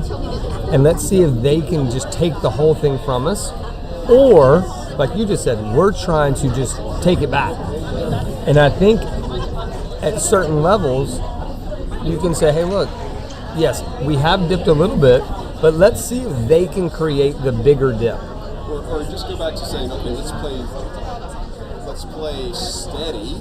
and let's see if they can just take the whole thing from us, or like you just said, we're trying to just take it back. And I think at certain levels, you can say, hey, look, yes, we have dipped a little bit, but let's see if they can create the bigger dip. Or just go back to saying, okay, let's play steady,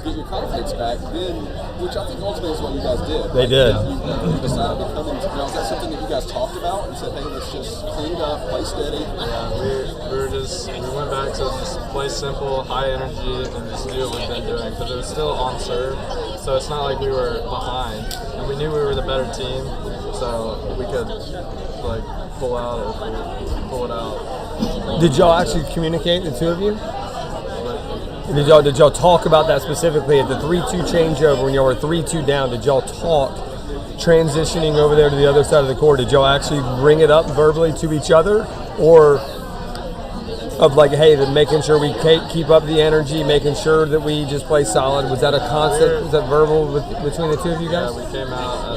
get your confidence back, then, which I think ultimately is what you guys did. They did. You decided to come in. Now, is that something that you guys talked about and said, hey, let's just clean it up, play steady? Yeah, we went back to just play simple, high energy, and just do what we've been doing, because it was still on serve, so it's not like we were behind, and we knew we were the better team, so we could like pull it out. Did y'all actually communicate, the 2 of you? Did y'all talk about that specifically at the 3-2 changeover when y'all were 3-2 down? Did y'all talk transitioning over there to the other side of the court? Did y'all actually bring it up verbally to each other, or of like, hey, making sure we keep up the energy, making sure that we just play solid? Was that a constant? Was that verbal between the 2 of you guys? Yeah, we came out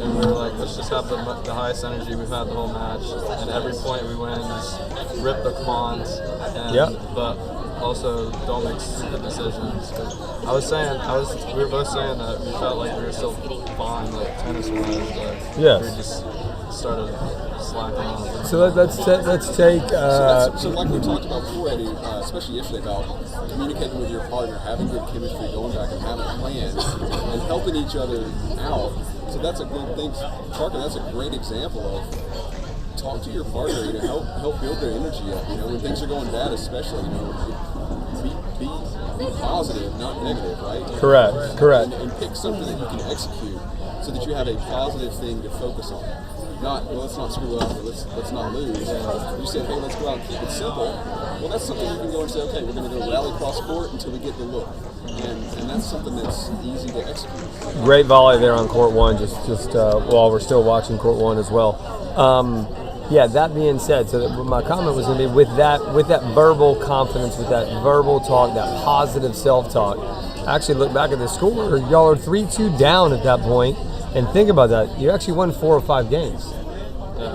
and we were like, let's just have the highest energy we've had the whole match, and every point we win, just rip the commands, but also don't make stupid decisions. We were both saying that we felt like we were still fine, like tennis-wise, but we just started slacking off. So let's take. So like we talked about before, Eddie, especially yesterday, about communicating with your partner, having good chemistry, going back and having a plan, and helping each other out. So that's a good thing, Parker. That's a great example of talk to your partner. Help build their energy up. When things are going bad, especially, be positive, not negative, right? Correct. And pick something that you can execute so that you have a positive thing to focus on. let's not screw up, or let's not lose. You said, hey, let's go out and keep it simple. Well, that's something you can go and say, okay, we're going to go rally cross court until we get the look. And that's something that's easy to execute. Great volley there on court one, just while we're still watching court one as well. Yeah, that being said, so my comment was going to be with that verbal confidence, with that verbal talk, that positive self-talk. Actually, look back at the score. Y'all are 3-2 down at that point, and think about that. You actually won 4 or 5 games.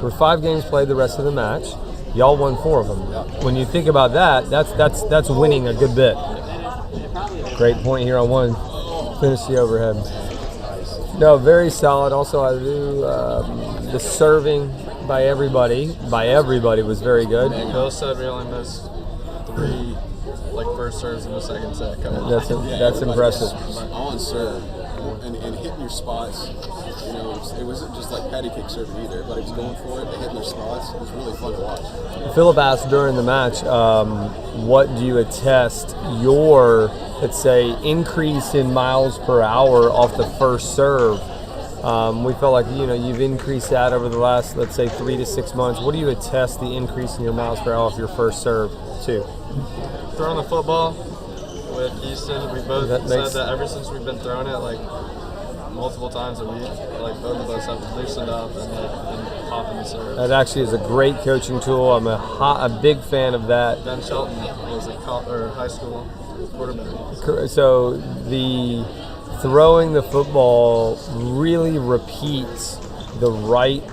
We're 5 games played the rest of the match. Y'all won 4 of them. When you think about that, that's winning a good bit. Great point here on one. Finish the overhead. No, very solid. Also, I do the serving by everybody was very good. Bill said we only missed 3 first serves in the second set. That's impressive. On serve and hitting your spots. It wasn't just like patty cake serving either, but it was going for it, hitting their spots. It was really fun to watch. Philip asked during the match, what do you attest your, let's say, increase in miles per hour off the first serve? We felt like you've increased that over the last, let's say, 3 to 6 months. What do you attest the increase in your miles per hour off your first serve to? Throwing the football with Easton, we both said that ever since we've been throwing it multiple times a week, both of us have loosened up and popping the serve. That actually is a great coaching tool. I'm a big fan of that. Ben Shelton was a high school quarterback. So the throwing the football really repeats the right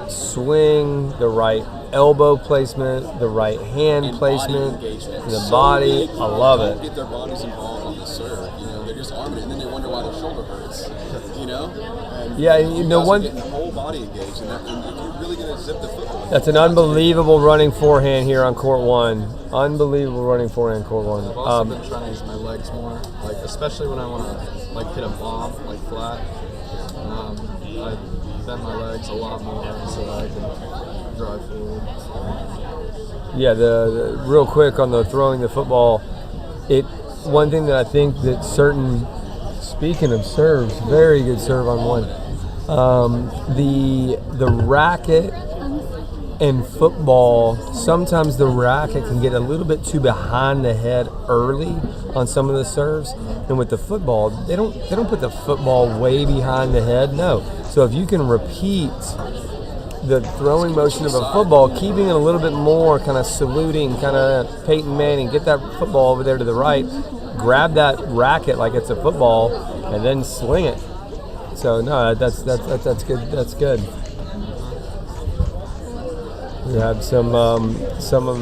swing, the right elbow placement, the right hand placement, the body. I love it. Get their bodies involved on the serve. They're just arming it, and then they wonder why their shoulder hurts. And yeah, getting the whole body engaged, and you're really going to zip the football. That's an unbelievable running forehand here on court one. Unbelievable running forehand court one. I've also been trying to use my legs more, especially when I want to hit a bomb flat. I bend my legs a lot more so that I can drive forward. Yeah, the real quick on the throwing the football, one thing that I think that speaking of serves, very good serve on one. The racket and football, sometimes the racket can get a little bit too behind the head early on some of the serves. And with the football, they don't put the football way behind the head. No. So if you can repeat the throwing motion of a football, keeping it a little bit more kind of saluting, kind of Peyton Manning, get that football over there to the right, grab that racket like it's a football, and then swing it. So no, that's good. That's good. We have some of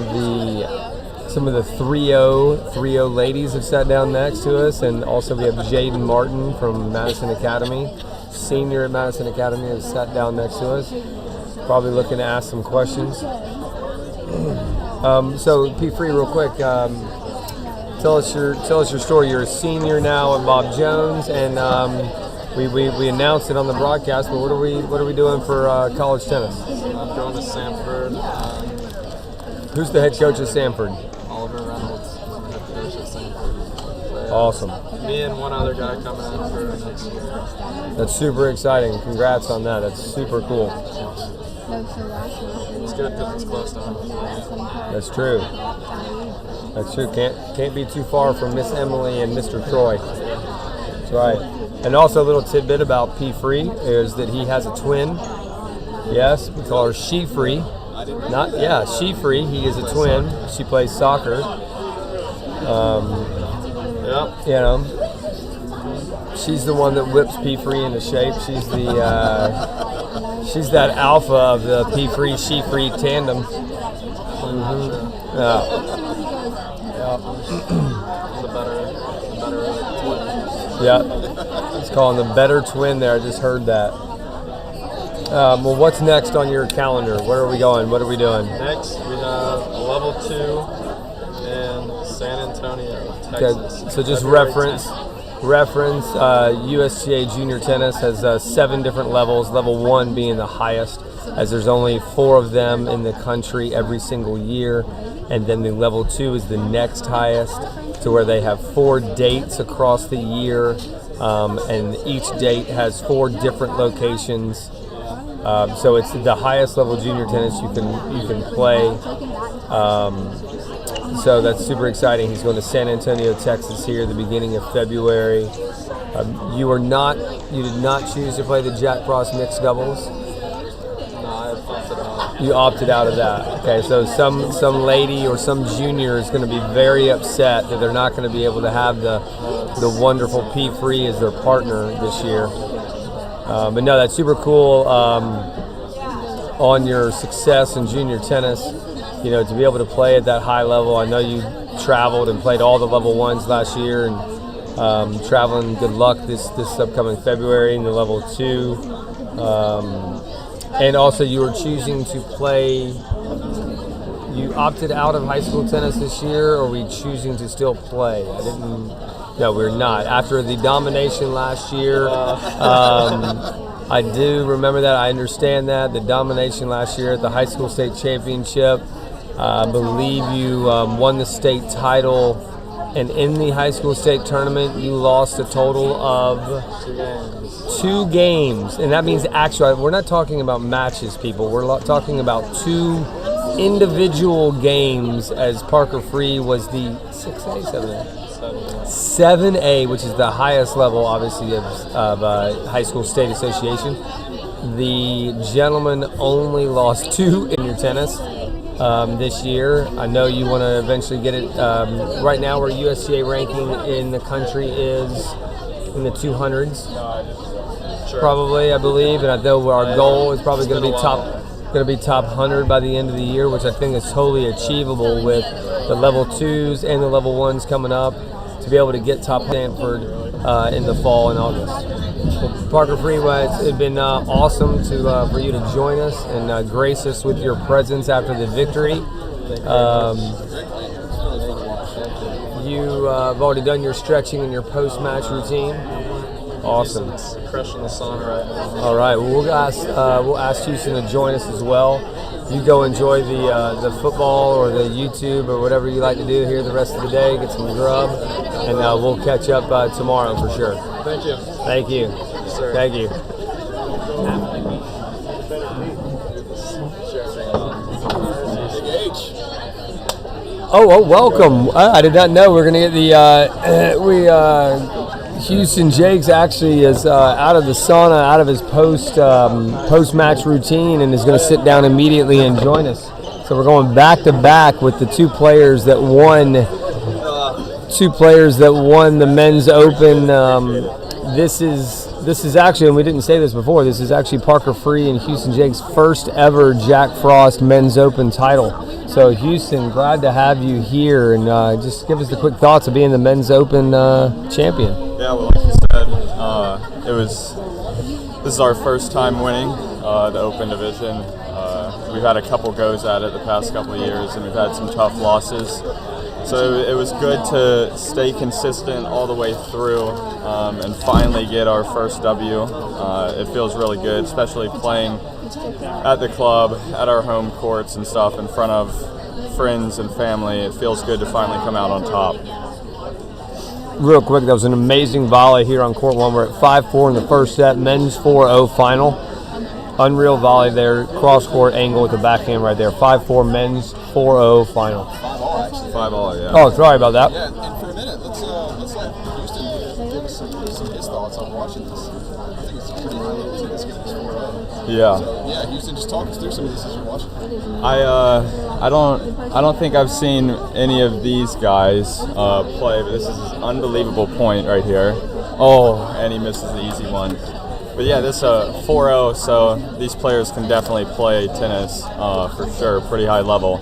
the 3-0 ladies have sat down next to us, and also we have Jaden Martin from Madison Academy, senior at Madison Academy, has sat down next to us. Probably looking to ask some questions. So P. Free, real quick, tell us your story. You're a senior now at Bob Jones, and we announced it on the broadcast. But what are we doing for college tennis? I'm going to Sanford. Who's the head coach of Sanford? Oliver Reynolds, head coach at Sanford. So, Awesome. Me and one other guy coming in for next year. That's super exciting. Congrats on that. That's super cool. It's good because it's close to home. That's true. That's true. Can't be too far from Miss Emily and Mr. Troy. That's right. And also a little tidbit about P. Free is that he has a twin. Yes, we call her She Free. She Free. He is a twin. She plays soccer. She's the one that whips P. Free into shape. She's she's that alpha of the P. Free, She Free tandem. Mm-hmm. Yeah. It's calling the better twin there. I just heard that. Well, what's next on your calendar? Where are we going? What are we doing? Next, we have a level 2 in San Antonio, Texas. Okay, so just reference USTA Junior Tennis has 7 different levels, level 1 being the highest, as there's only 4 of them in the country every single year. And then the level 2 is the next highest, to where they have 4 dates across the year, and each date has 4 different locations. So it's the highest level junior tennis you can play. So that's super exciting. He's going to San Antonio, Texas here at the beginning of February. You did not choose to play the Jack Frost mixed doubles. You opted out of that. Okay, so some lady or some junior is going to be very upset that they're not going to be able to have the wonderful P. Free as their partner this year. But no, that's super cool. On your success in junior tennis, to be able to play at that high level. I know you traveled and played all the level 1s last year, and traveling. Good luck this upcoming February in the level 2. And also, you were choosing to play. You opted out of high school tennis this year, or were you choosing to still play? No, we're not. After the domination last year, I do remember that. I understand that. The domination last year at the high school state championship. I believe you won the state title, and in the high school state tournament, you lost a total of 2 games. And that means actually, we're not talking about matches, people. We're talking about 2 individual games, as Parker Free was the 6A, 7A? 7A, which is the highest level, obviously, of high school state association. The gentleman only lost 2 in your tennis this year. I know you want to eventually get it. Right now, our USTA ranking in the country is in the 200s, probably, I believe. And I know our goal is probably going to be top 100 by the end of the year, which I think is totally achievable with the level 2s and the level 1s coming up, to be able to get top Stanford in the fall in August. Well, Parker Freeway, it's been awesome for you to join us and grace us with your presence after the victory. You have already done your stretching and your post-match routine. Awesome. Crushing the sauna right now. All right. Well, we'll ask Houston to join us as well. You go enjoy the football or the YouTube or whatever you like to do here the rest of the day. Get some grub, and we'll catch up tomorrow for sure. Thank you. Thank you. Yes, sir. Thank you. Oh, welcome. I did not know we were going to get Houston Jakes actually is out of the sauna, out of his post-match routine, and is going to sit down immediately and join us. So we're going back to back with the 2 players that won the men's open. This is actually, and we didn't say this before, this is actually Parker Free and Houston Jakes' first ever Jack Frost men's open title. So Houston, glad to have you here, and just give us the quick thoughts of being the men's open champion. Yeah, well, like you said, this is our first time winning the open division. We've had a couple goes at it the past couple of years, and we've had some tough losses. So it was good to stay consistent all the way through and finally get our first W. It feels really good, especially playing at the club, at our home courts and stuff, in front of friends and family. It feels good to finally come out on top. Real quick, that was an amazing volley here on court 1. We're at 5-4 in the first set, men's 4-0 final. Unreal volley there, cross-court angle with the backhand right there. 5-4 men's 4-0 final. 5-all, actually. 5-all, yeah. Oh, sorry about that. Yeah, and for a minute, let's let Houston give us some of his thoughts on watching this. I think it's a pretty high level tennis game. Yeah. So, yeah, Houston, just talk us through some of this as you're watching. I don't think I've seen any of these guys play, but this is an unbelievable point right here. Oh, and he misses the easy one. But yeah, this 4-0, so these players can definitely play tennis for sure, pretty high level.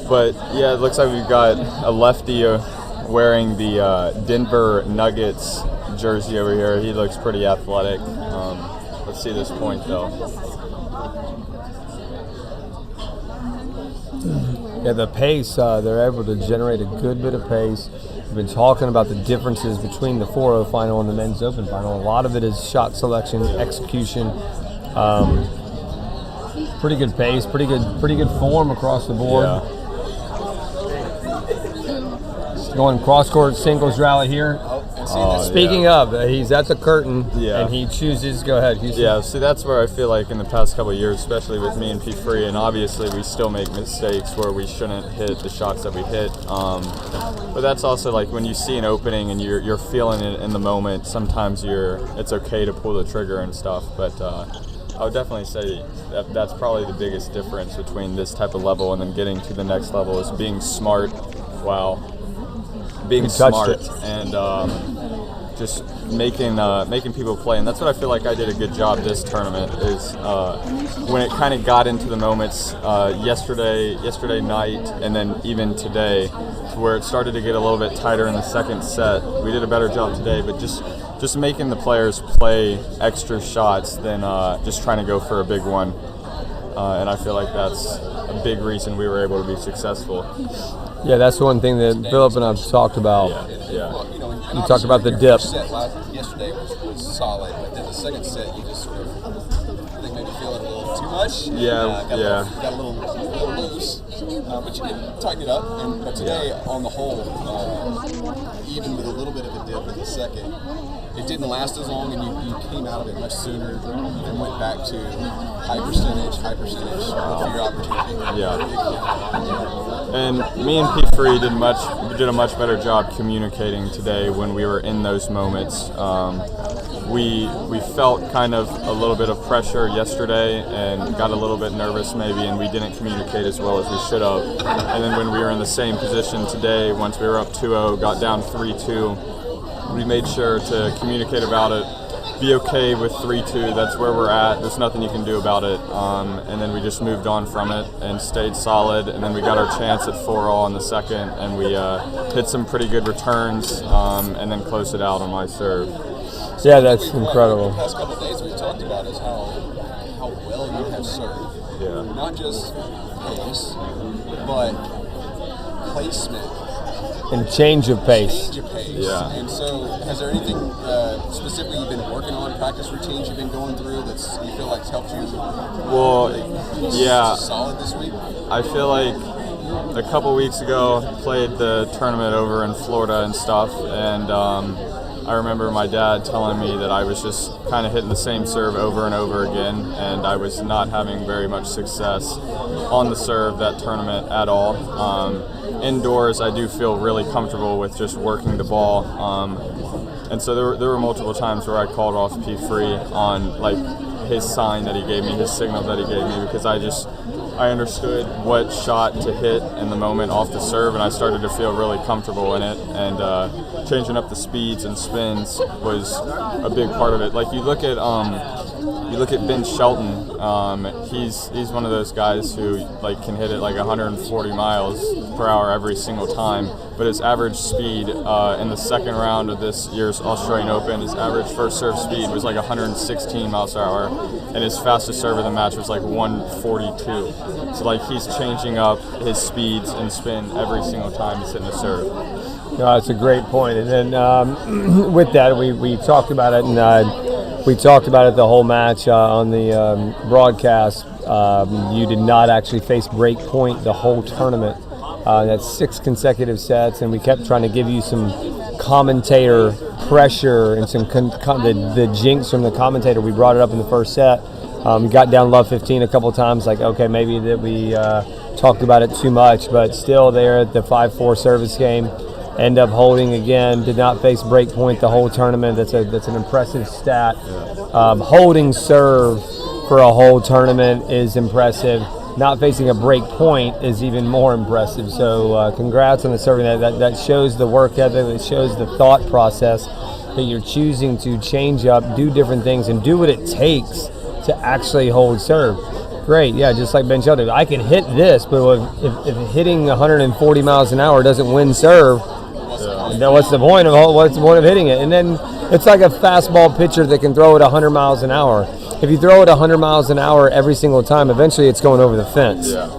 But yeah, it looks like we've got a lefty wearing the Denver Nuggets jersey over here. He looks pretty athletic. Let's see this point though. Yeah, the pace, they're able to generate a good bit of pace. We've been talking about the differences between the 4-0 final and the men's open final. A lot of it is shot selection, execution, pretty good pace, pretty good form across the board. Yeah. Going cross-court singles rally here. Oh, and Speaking of, he's at the curtain, Yeah. and he chooses. Go ahead, Houston. Yeah, see, that's where I feel like in the past couple of years, especially with me and P. Free, and obviously we still make mistakes where we shouldn't hit the shots that we hit. But that's also like when you see an opening and you're feeling it in the moment. Sometimes it's okay to pull the trigger and stuff. But I would definitely say that's probably the biggest difference between this type of level and then getting to the next level is being smart. Wow. Being smart and just making people play, and that's what I feel like I did a good job this tournament. Is when it kind of got into the moments yesterday night, and then even today, to where it started to get a little bit tighter in the second set. We did a better job today, but just making the players play extra shots than just trying to go for a big one, and I feel like that's a big reason we were able to be successful. Yeah, that's one thing that Philip and I've talked about. Yeah. You talked about the dip. Yesterday was solid, but then the second set you just sort of, I think maybe feeling a little too much. Yeah, got a little loose, but you did tighten it up. But today, on the whole, even with a little bit of a dip in the second, it didn't last as long, and you came out of it much sooner and went back to high percentage for your opportunity. Yeah. And me and P. Free did a much better job communicating today when we were in those moments. We felt kind of a little bit of pressure yesterday and got a little bit nervous maybe, and we didn't communicate as well as we should have. And then when we were in the same position today, once we were up 2-0, got down 3-2, we made sure to communicate about it, be okay with 3-2, that's where we're at, there's nothing you can do about it, and then we just moved on from it and stayed solid, and then we got our chance at 4-all in the second, and we hit some pretty good returns, and then closed it out on my serve. Yeah, that's incredible. The past couple of days we've talked about is how well you have served. Yeah. Not just pace, but placement. And change of pace. Yeah. And so, has there anything specifically you've been working on, practice routines you've been going through that's you feel like's helped you? Solid this week. I feel like a couple weeks ago played the tournament over in Florida and stuff, and I remember my dad telling me that I was just kind of hitting the same serve over and over again, and I was not having very much success on the serve that tournament at all. Indoors, I do feel really comfortable with just working the ball, and so there were multiple times where I called off P. Free on like his sign that he gave me, his signal that he gave me, because I understood what shot to hit in the moment off the serve, and I started to feel really comfortable in it, and changing up the speeds and spins was a big part of it. Like you look at Ben Shelton, he's one of those guys who like can hit it like 140 miles per hour every single time, but his average speed in the second round of this year's Australian Open, his average first serve speed was like 116 miles per hour, and his fastest serve of the match was like 142. So like he's changing up his speeds and spin every single time he's hitting a serve. No, that's a great point. And then with that, we talked about it, and we talked about it the whole match on the broadcast. You did not actually face break point the whole tournament. That's 6 consecutive sets, and we kept trying to give you some commentator pressure and some the jinx from the commentator. We brought it up in the first set. Got down love 15 a couple times, like, okay, maybe that we talked about it too much, but still there at the 5-4 service game. End up holding again, did not face break point the whole tournament. That's an impressive stat. Holding serve for a whole tournament is impressive. Not facing a break point is even more impressive. So congrats on the serving. That shows the work ethic, it shows the thought process that you're choosing to change up, do different things, and do what it takes to actually hold serve. Great, yeah, just like Ben Shelton. I can hit this, but if hitting 140 miles an hour doesn't win serve, then what's the point of hitting it? And then it's like a fastball pitcher that can throw it 100 miles an hour. If you throw it 100 miles an hour every single time, eventually it's going over the fence. Yeah,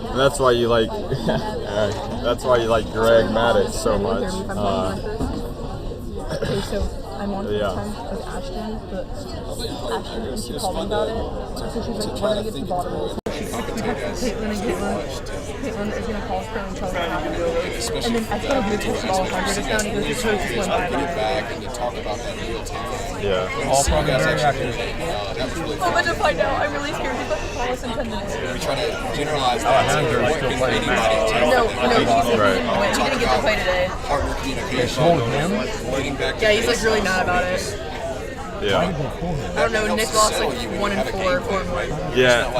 and that's why you like Greg Maddux so much. Okay, so I'm on the time with Ashton, but Ashton, when she called me about it, so she's like, we're going to get to the bottom of it. Caitlin and Caitlin one is going to call for and tell them how to do it. And then I told him to touch the ball 100 just now, and he goes, just went by Get it that. back and to talk about that real time. Yeah. All from guys actually doing it. That was really Oh, fun. but to find out, I'm really scared. He's about to call us in 10 minutes. We try to generalize that. What can anybody do? No, he's Right. he didn't get to play today. Partner communication. Getting back to Yeah, he's like really mad about it. Yeah. I don't know, Nick lost like 1-4, 4-1. Yeah.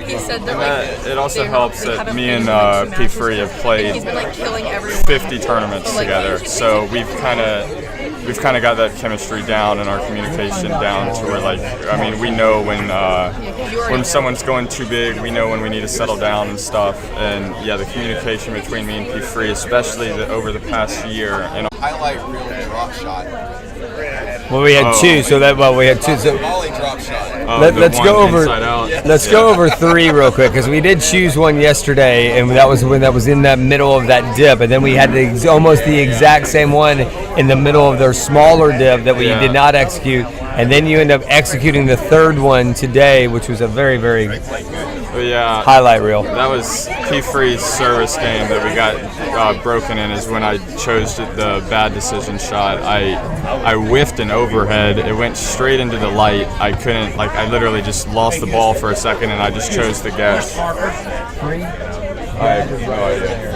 He said that And like it also they helps haven't that me played and in, like, 2 P3 have matches. played He's been like killing everyone. 50 tournaments But, like, together, so we've kind of got that chemistry down and our communication down to where, like, I mean, we know when someone's going too big, we know when we need to settle down and stuff. And yeah, the communication between me and P3, especially over the past year, and highlight reel drop shot. Well, we had two, so we had two. So Volley drop shot. let's the go one over. inside out. Let's go over 3 real quick because we did choose one yesterday, and that was when that was in that middle of that dip, and then we had almost the exact same one in the middle of their smaller dip that we did not execute, and then you end up executing the 3rd one today, which was a very, very highlight reel. That was P3's service game that we got broken in. Is when I chose the bad decision shot. I whiffed an overhead. It went straight into the light. I couldn't, like, I literally just lost the ball for a second, and I just chose to guess. I have no idea.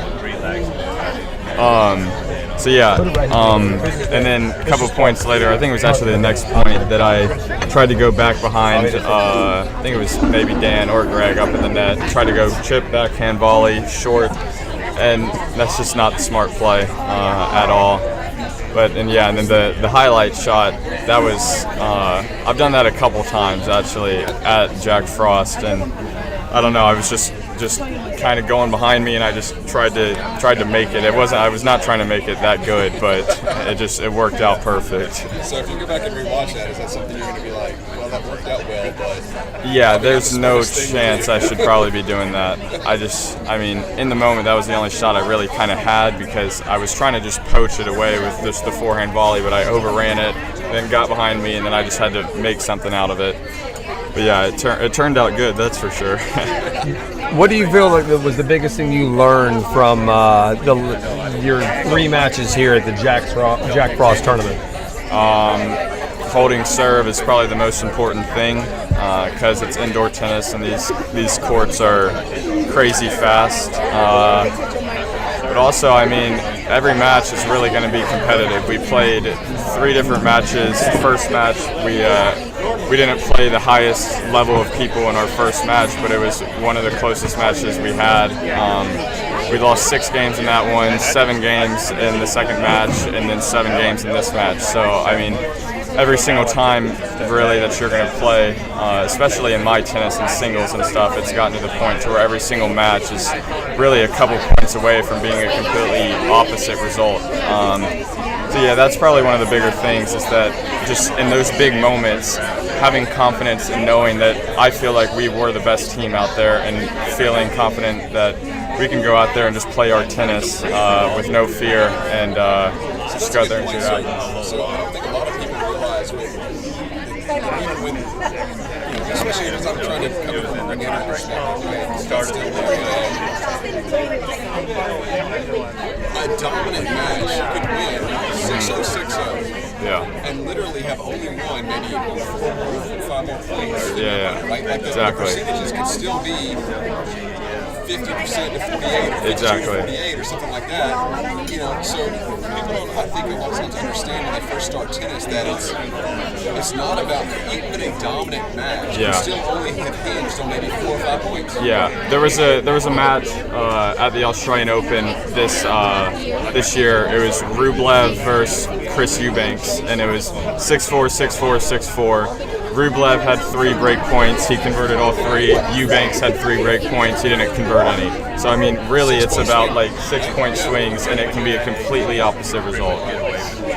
So yeah, and then a couple points later, I think it was actually the next point that I tried to go back behind. I think it was maybe Dan or Greg up in the net. Tried to go chip, backhand volley, short, and that's just not the smart play at all. And then the highlight shot, that was I've done that a couple times actually at Jack Frost, and I don't know, I was just kind of going behind me, and I just tried to make it. I was not trying to make it that good, but it worked out perfect. So if you go back and rewatch that, is that something you're going to be like, well, that worked out well, but yeah, there's no chance I should probably be doing that. I mean, in the moment, that was the only shot I really kind of had because I was trying to just poach it away with just the forehand volley, but I overran it, then got behind me, and then I just had to make something out of it. But yeah, it turned out good, that's for sure. What do you feel like was the biggest thing you learned from your 3 matches here at the Jack Frost tournament? Holding serve is probably the most important thing because it's indoor tennis and these courts are crazy fast. But also, I mean, every match is really going to be competitive. We played 3 different matches. First match, we didn't play the highest level of people in our first match, but it was one of the closest matches we had. We lost 6 games in that one, 7 games in the second match, and then 7 games in this match. So, I mean, every single time really that you're going to play, especially in my tennis and singles and stuff, it's gotten to the point to where every single match is really a couple points away from being a completely opposite result. So yeah, that's probably one of the bigger things is that just in those big moments, having confidence and knowing that I feel like we were the best team out there and feeling confident that we can go out there and just play our tennis with no fear and just go out there and do that. So I don't think a lot of people realize even when especially as I'm trying to come from a beginner perspective, right? Started a dominant match, you could win 6-0, 6-0. Yeah. And literally have only won maybe 4 or 5 more points. Yeah. Right? Like the percentages could still be 50% to 48 or 52 to 48 or something like that. You know, so people don't, I think, a lot of times understand when they first start tennis that it's not about even a dominant match. Yeah. You still only have hinged on maybe 4 or 5 points. Yeah, there was a match at the Australian Open this year. It was Rublev versus Chris Eubanks, and it was 6-4, 6-4, 6-4. Rublev had 3 break points. He converted all 3. Eubanks had 3 break points. He didn't convert any. So, I mean, really it's about like 6-point swings, and it can be a completely opposite result.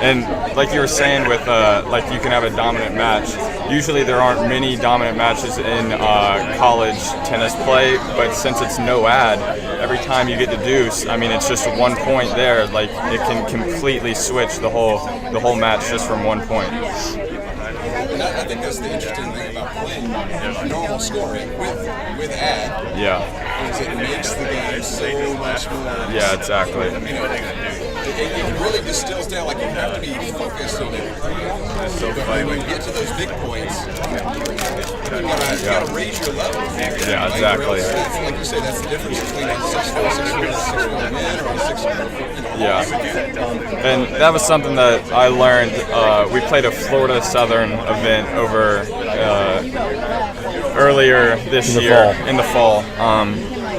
And like you were saying with like you can have a dominant match. Usually there aren't many dominant matches in college tennis play, but since it's no ad, every time you get the deuce, I mean, it's just 1 point there. Like it can completely switch the whole match just from 1 point. And I think that's the interesting thing about playing normal scoring with ad. Yeah. Is it makes the game so much more. Yeah, exactly. It really distills down, like you have to be focused on everything. So when you get to those big points, you gotta raise your level. Yeah, exactly. Like you say, that's the difference between a 6'4", 6'4" man or a 6'4". Yeah, and that was something that I learned. We played a Florida Southern event over earlier this year in the fall.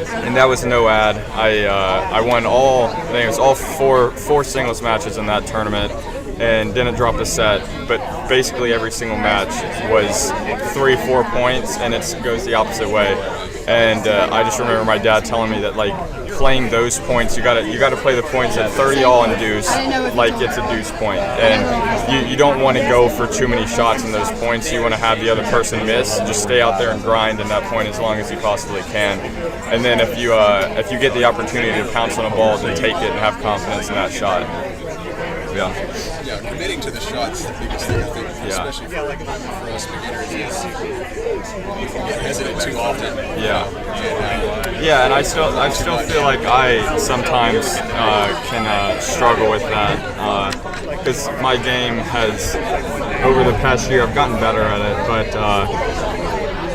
And that was no ad. I won I think it was all four singles matches in that tournament, and didn't drop a set. But basically every single match was 3-4 points, and it goes the opposite way. And I just remember my dad telling me that like playing those points, you gotta play the points at 30 all and deuce like it's a deuce point, and you don't want to go for too many shots in those points. You want to have the other person miss. Just stay out there and grind in that point as long as you possibly can. And then if you get the opportunity to pounce on a ball, then take it and have confidence in that shot. Yeah, committing to the shots is the biggest thing, I think, especially for us beginners, is we get hesitant too often. Yeah, and I still feel like I sometimes can struggle with that, because my game has, over the past year, I've gotten better at it, but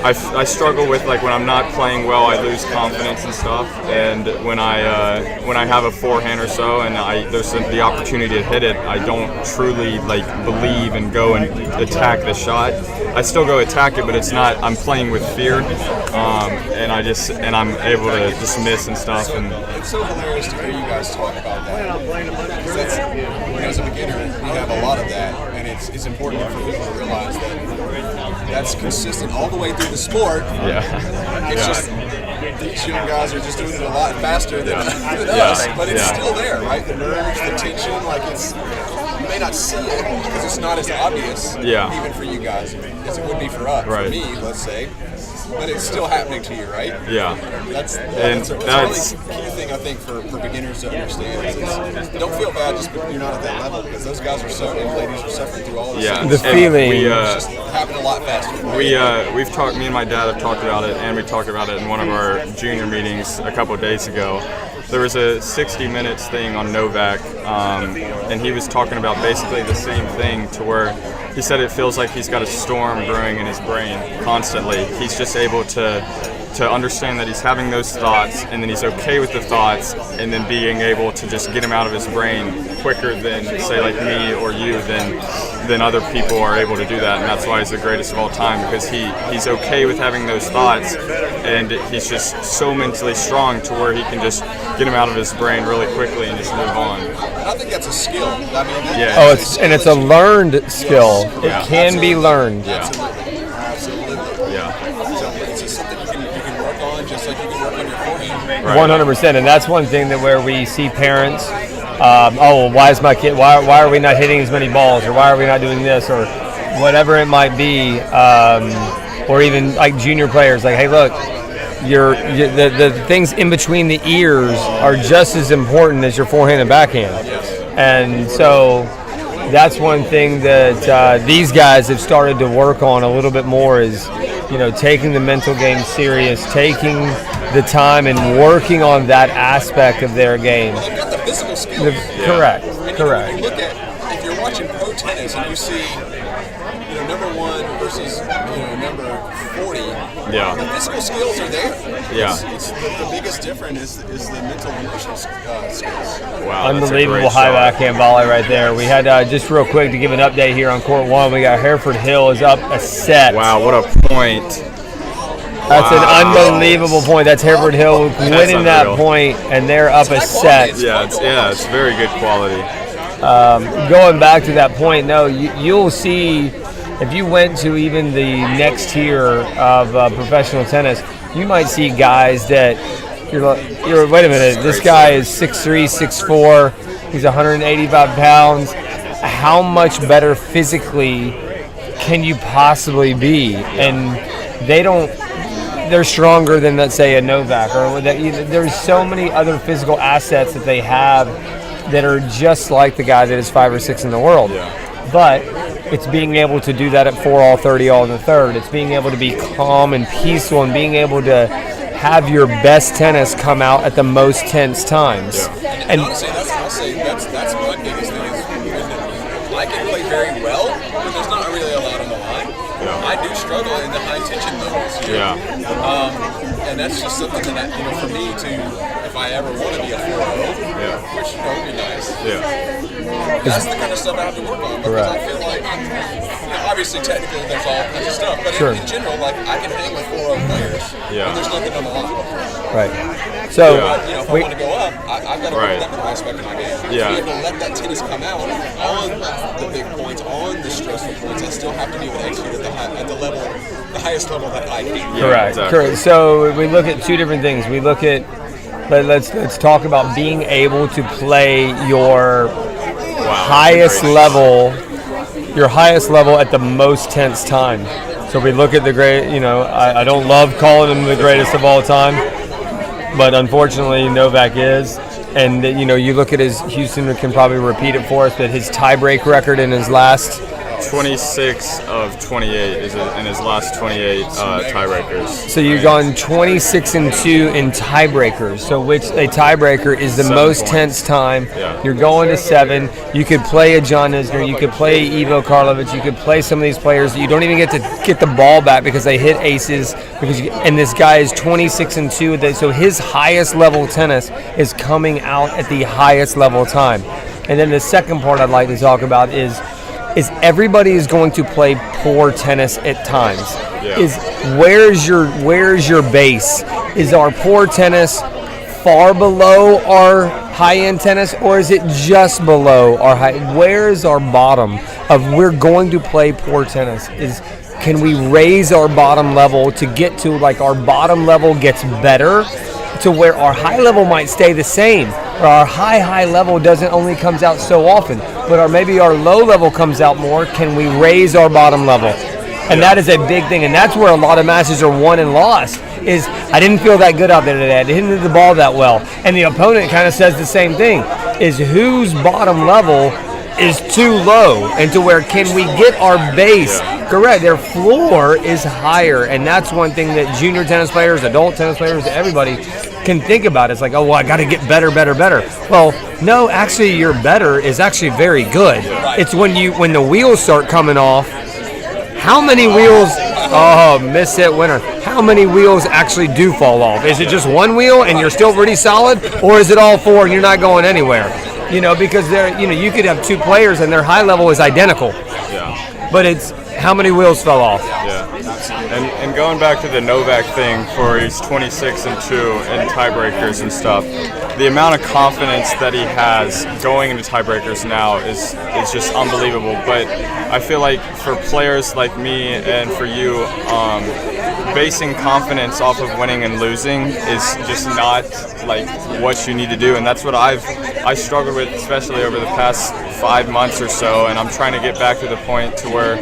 I struggle with, like, when I'm not playing well, I lose confidence and stuff, and when I have a forehand or so and there's the opportunity to hit it, I don't truly like believe and go and attack the shot. I still go attack it, but it's not. I'm playing with fear, and I'm able to just miss and stuff. And it's so hilarious to hear you guys talk about that. Because that's, as a beginner, we have a lot of that, and it's important for people to realize that that's consistent all the way through the sport. It's just these young guys are just doing it a lot faster than us, but it's still there, right? The nerves, the tension, like you may not see it because it's not as obvious, even for you guys, as it would be for us, for me, let's say. But it's still happening to you, right? That's a really key thing, I think, for beginners to understand. Is don't feel bad just because you're not at that level, because those guys and ladies are suffering through all this. The feeling. It's just happened a lot faster. We've talked. Me and my dad have talked about it, and we talked about it in one of our junior meetings a couple of days ago. There was a 60 Minutes thing on Novak, and he was talking about basically the same thing, to where he said it feels like he's got a storm brewing in his brain constantly. He's just able to understand that he's having those thoughts, and then he's okay with the thoughts, and then being able to just get them out of his brain quicker than, say, like me or you, than other people are able to do that. And that's why he's the greatest of all time, because he's okay with having those thoughts, and he's just so mentally strong to where he can just get them out of his brain really quickly and just move on. And I think that's a skill. I mean, it's a learned skill. It can be learned. Absolutely. So it's just something you can work on, just like you can work on your forehand. 100%, and that's one thing that where we see parents, why is my kid? Why are we not hitting as many balls, or why are we not doing this, or whatever it might be, or even like junior players, like, hey, look, the things in between the ears are just as important as your forehand and backhand, and so that's one thing that these guys have started to work on a little bit more, is taking the mental game serious, taking the time and working on that aspect of their game. Well, they've got the physical skills. Correct. When you look at, if you're watching pro tennis and you see, number 1 versus number 40, the physical skills are there. It's the biggest difference is the mental and emotional skills. Wow, unbelievable high backhand volley right there. We had just real quick to give an update here on court 1. We got Hereford Hill is up a set. Wow, what a point! That's an unbelievable point. That's Hereford Hill winning that point, and they're up a set. It's very good quality. Going back to that point, you'll see, if you went to even the next tier of professional tennis, you might see guys that you're wait a minute, this guy is 6'3", 6'4", he's 185 pounds. How much better physically can you possibly be? And they're stronger than, let's say, a Novak, or there's so many other physical assets that they have that are just like the guy that is 5 or 6 in the world. But It's being able to do that at 4-all, 30-all in the third. It's being able to be calm and peaceful and being able to have your best tennis come out at the most tense times. Yeah. And honestly, that's my biggest thing is when I can play very well, but there's not really a lot on the line. Yeah. I do struggle in the high tension moments. And that's just something that for me to, if I ever want to be a 4-0, which would be nice. That's the kind of stuff I have to work on because I feel like, obviously technically there's all kinds of stuff, but in general, like I can hang with 4-0 players when there's nothing on the line. Right. So if I want to go up, I've got to work that aspect of my game. To be able to let that tennis come out on the big points, on the stressful points, I still have to be able to execute at the level, the highest level that I can. Correct. So we look at two different things. We look at let's talk about being able to play your highest level at the most tense time. So we look at the great, I don't love calling him the greatest of all time, but unfortunately Novak is. And you look at Houston can probably repeat it for us, but his tiebreak record in his last 26 of 28 is in his last 28 tiebreakers. So you've gone 26-2 in tiebreakers. So which a tiebreaker is the most tense time. Yeah. You're going to 7. You could play a John Isner. You could play Ivo Karlovic. You could play some of these players that you don't even get to get the ball back because they hit aces. And this guy is 26-2. So his highest level tennis is coming out at the highest level time. And then the second part I'd like to talk about is everybody is going to play poor tennis at times. Yeah. Where's your base? Is our poor tennis far below our high-end tennis, or is it just below our high? Where's our bottom of we're going to play poor tennis? Can we raise our bottom level to get to like our bottom level gets better to where our high level might stay the same, or our high level doesn't only comes out so often, but maybe our low level comes out more? Can we raise our bottom level? And that is a big thing, and that's where a lot of matches are won and lost. Is I didn't feel that good out there today. I didn't hit the ball that well, and the opponent kind of says the same thing. Is whose bottom level is too low, and to where can we get our base correct? Their floor is higher, and that's one thing that junior tennis players, adult tennis players, everybody can think about. It's like, oh, well, I got to get better. Well, no, actually, your better is actually very good. It's when the wheels start coming off. How many wheels? Oh, miss hit winner. How many wheels actually do fall off? Is it just one wheel and you're still pretty solid, or is it all 4 and you're not going anywhere? Because you could have 2 players and their high level is identical. Yeah. But it's how many wheels fell off. Yeah. And going back to the Novak thing, for he's 26-2 in tiebreakers and stuff, the amount of confidence that he has going into tiebreakers now is just unbelievable. But I feel like for players like me and for you, basing confidence off of winning and losing is just not like what you need to do, and that's what I struggled with, especially over the past 5 months or so. And I'm trying to get back to the point to where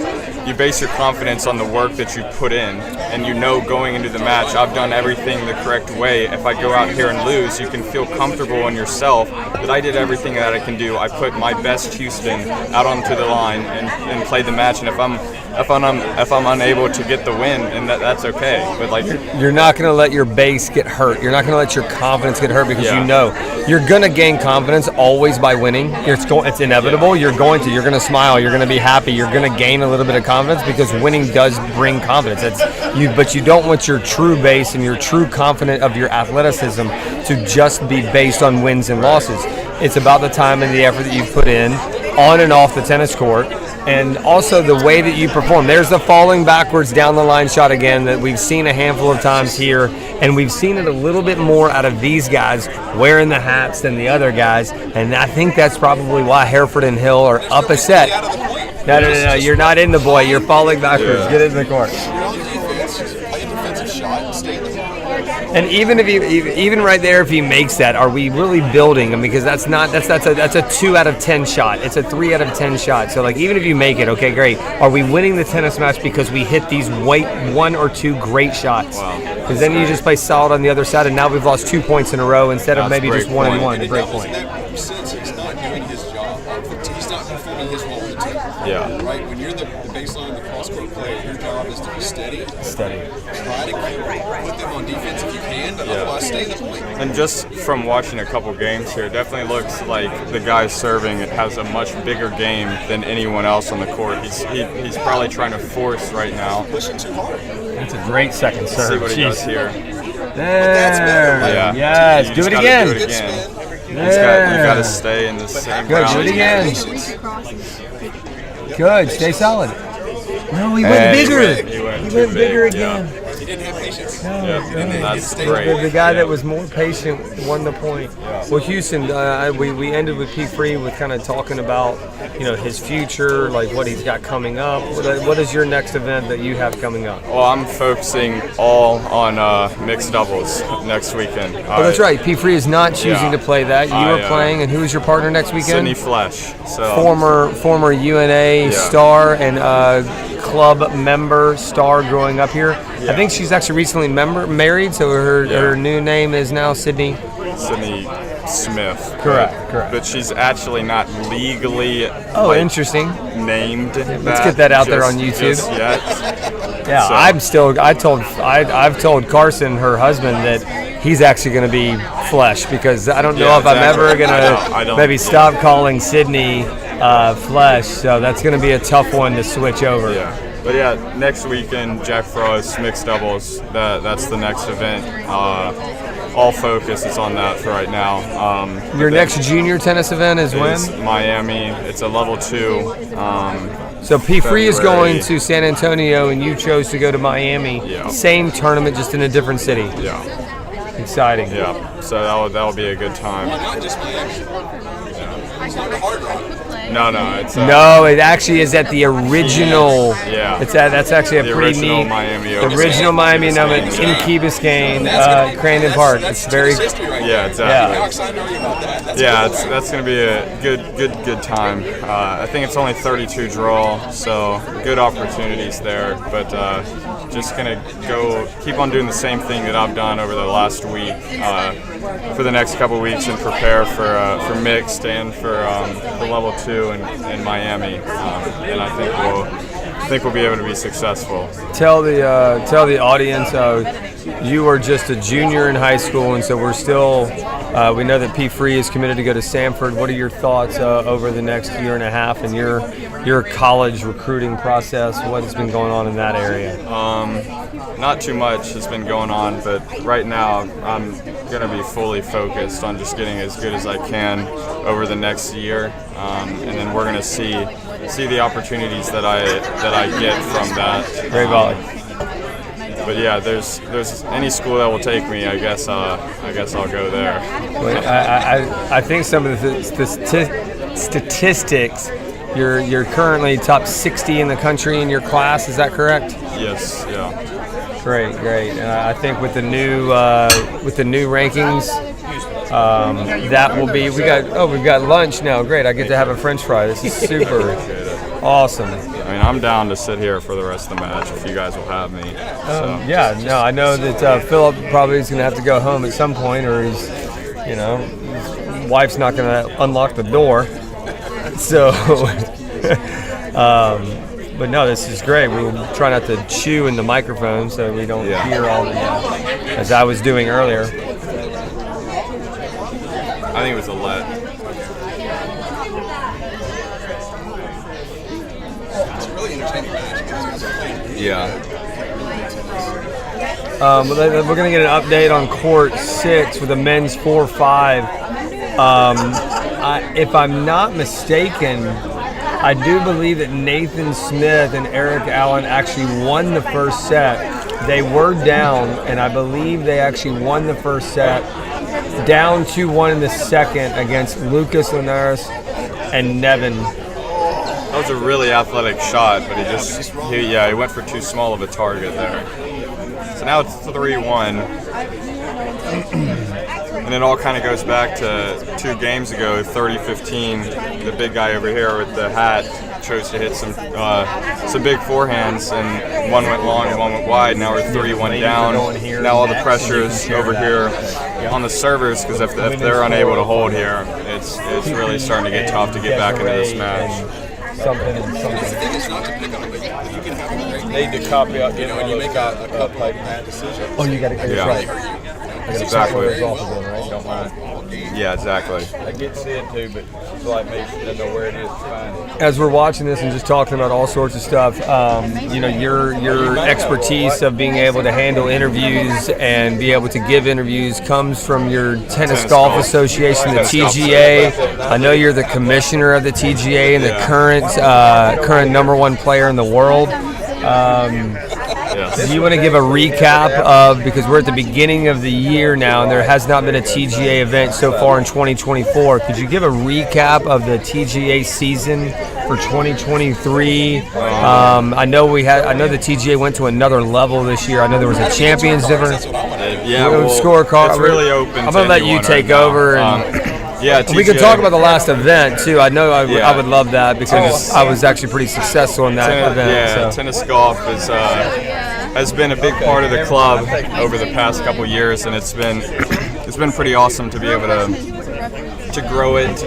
you base your confidence on the work that you put in, and going into the match, I've done everything the correct way. If I go out here and lose, you can feel comfortable in yourself that I did everything that I can do. I put my best Houston out onto the line and played the match, and if I'm unable to get the win, and that's okay. But like, you're not going to let your base get hurt. You're not going to let your confidence get hurt because you're going to gain confidence always by winning. It's inevitable. You're going to smile. You're going to be happy. You're going to gain a little bit of confidence because winning does bring confidence. But you don't want your true base and your true confidence of your athleticism to just be based on wins and losses. It's about the time and the effort that you put in on and off the tennis court, and also the way that you perform. There's the falling backwards down the line shot again that we've seen a handful of times here, and we've seen it a little bit more out of these guys wearing the hats than the other guys, and I think that's probably why Hereford and Hill are up a set. No, you're not in the boy. You're falling backwards. Yeah. Get in the court. Play a defensive shot, stay in the court. And even right there, if he makes that, are we really building him? Because that's a 2 out of 10 shot. It's a 3 out of 10 shot. So like, even if you make it, okay, great. Are we winning the tennis match because we hit these 1 or 2 great shots? Because then you just play solid on the other side, and now we've lost 2 points in a row instead of maybe just 1 and 1. A great point. Since he's not doing his job, he's not performing his role in the team. Yeah. Right. When you're the cross-court play. Your job is to be steady. Steady. Try to put them on defense if you can, but otherwise stay in the point. And just from watching a couple games here, it definitely looks like the guy serving has a much bigger game than anyone else on the court. He's probably trying to force right now. Pushing too hard. That's a great second serve. See what he does here. There. Yeah. Yes. You Do just it gotta again. Do it again. You got to stay in the same Good. ground. Do it again. Good. Stay solid. No, he went bigger. He went bigger big, again. He didn't have patience. That's great. The guy that was more patient won the point. Well, Houston, we ended with P. Free with kind of talking about, his future, like what he's got coming up. What is your next event that you have coming up? Well, I'm focusing all on mixed doubles next weekend. Oh, that's right. P. Free is not choosing to play that. You are playing, and who is your partner next weekend? Sydney Flesh. So former UNA star and club member star growing up here. I think she's actually recently married, so her new name is now Sydney Smith. Correct. But she's actually not legally interesting. Named. Let's get that out there on YouTube. Just yet. Yeah, So- I've told Carson, her husband, that he's actually going to be Flesh, because I don't know if I'm ever going I to don't maybe either. stop calling Sydney Flesh, so that's going to be a tough one to switch over. Yeah. But yeah, next weekend, Jack Frost, mixed doubles. That's the next event. All focus is on that for right now. Your next junior tennis event is when? Miami. It's a level 2. So P. Free is February. going to San Antonio, and you chose to go to Miami. Yeah. Same tournament, just in a different city. Yeah. Exciting. Yeah. So that'll be a good time. Not just Miami. It's not Hard Rock. No, it's No, it actually is at the original. Yeah. That's actually a The pretty original neat. Miami The Open. original Miami number in Key Biscayne, Crandon Park. It's very. Yeah, exactly. How excited are you about that? That's going to be a good time. I think it's only 32 draw, so good opportunities there. But just going to keep on doing the same thing that I've done over the last week for the next couple weeks and prepare for mixed and for level 2 in Miami. And I think we'll be able to be successful. Tell the audience, you are just a junior in high school, and so we're still. We know that P. Free is committed to go to Samford. What are your thoughts over the next year and a half and your college recruiting process? What has been going on in that area? Not too much has been going on, but right now I'm going to be fully focused on just getting as good as I can over the next year, and then we're going to see the opportunities that I get from that. Great volley. But yeah, there's any school that will take me. I guess I'll go there. I think some of the statistics. You're currently top 60 in the country in your class. Is that correct? Yes. Yeah. Great. I think with the new rankings, that will be. We've got lunch now. Great. I get to have a French fry. This is super awesome. I mean, I'm down to sit here for the rest of the match if you guys will have me. I know that Philip probably is going to have to go home at some point, or his wife's not going to unlock the door. So, but no, this is great. We'll try not to chew in the microphone so we don't hear all the, as I was doing earlier. I think it was a let. It's a really entertaining match. Yeah. We're going to get an update on court 6 with the men's 4-5. If I'm not mistaken, I do believe that Nathan Smith and Eric Allen actually won the first set. They were down, and I believe they actually won the first set, down 2-1 in the second against Lucas Linares and Nevin. That was a really athletic shot, but he went for too small of a target there. So now it's 3-1. And it all kind of goes back to 2 games ago, 30-15. The big guy over here with the hat chose to hit some big forehands, and one went long and one went wide. Now we're 3-1 down. Now all the pressure is over here on the servers, because if they're unable to hold here, it's really starting to get tough to get back into this match. The thing is not to pick on them, but you can have Need to copy out. You know, and you make a couple bad decisions. Oh, you got to get Yeah. Really hurt you. Exactly. Don't mind. Yeah, exactly. I get to see it too, but it's like me, I know where it is to find it. As we're watching this and just talking about all sorts of stuff, you know, your expertise of being able to handle interviews and be able to give interviews comes from your Tennis Golf Association, the TGA. I know you're the commissioner of the TGA and the current number one player in the world. Yes. Do you want to give a recap of, because we're at the beginning of the year now and there has not been a TGA event so far in 2024, could you give a recap of the TGA season for 2023? I know the TGA went to another level this year. I know there was a champions difference. Yeah, well, scorecard. it's really open. I'm going to let you take over. Yeah, we can TGA. talk about the last event too. I know I would love that because I was actually pretty successful in that event. Yeah, so. Tennis Golf has been a big part of the club over the past couple years, and it's been pretty awesome to be able to grow it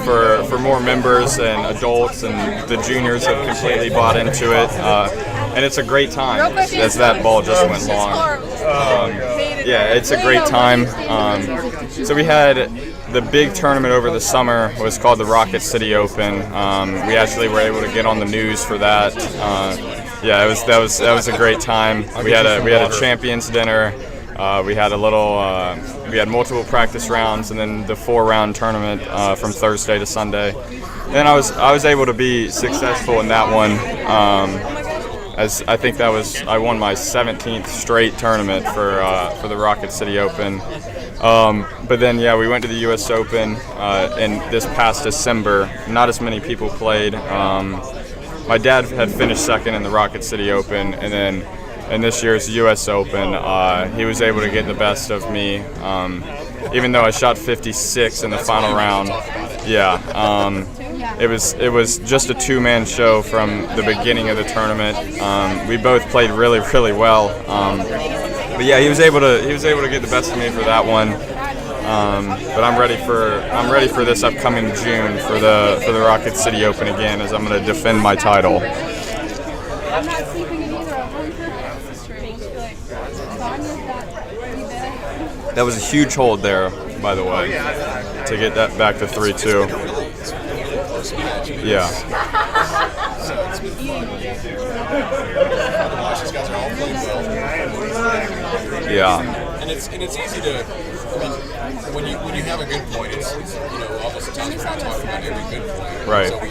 for more members and adults, and the juniors have completely bought into it, and it's a great time. As that ball just went long. Yeah, it's a great time. So we had the big tournament over the summer was called the Rocket City Open. We actually were able to get on the news for that. Yeah, that was a great time. We had a champions dinner. We had we had multiple practice rounds, and then the 4-round tournament from Thursday to Sunday. And I was able to be successful in that one. As I think I won my 17th straight tournament for the Rocket City Open. But then, yeah, we went to the U.S. Open in this past December. Not as many people played. My dad had finished second in the Rocket City Open, and then in this year's U.S. Open, he was able to get the best of me. Even though I shot 56 in the final round, yeah. It was just a two-man show from the beginning of the tournament. We both played really, really well. But yeah, he was able to get the best of me for that one. But I'm ready for this upcoming June for the Rocket City Open again, as I'm going to defend my title. I'm not sleeping in either of them. That was a huge hold there, by the way, to get that back to 3-2. Yeah. Yeah. And it's easy to, I mean, when you have a good point, it's almost the times we're not talking about every good point. Right. So we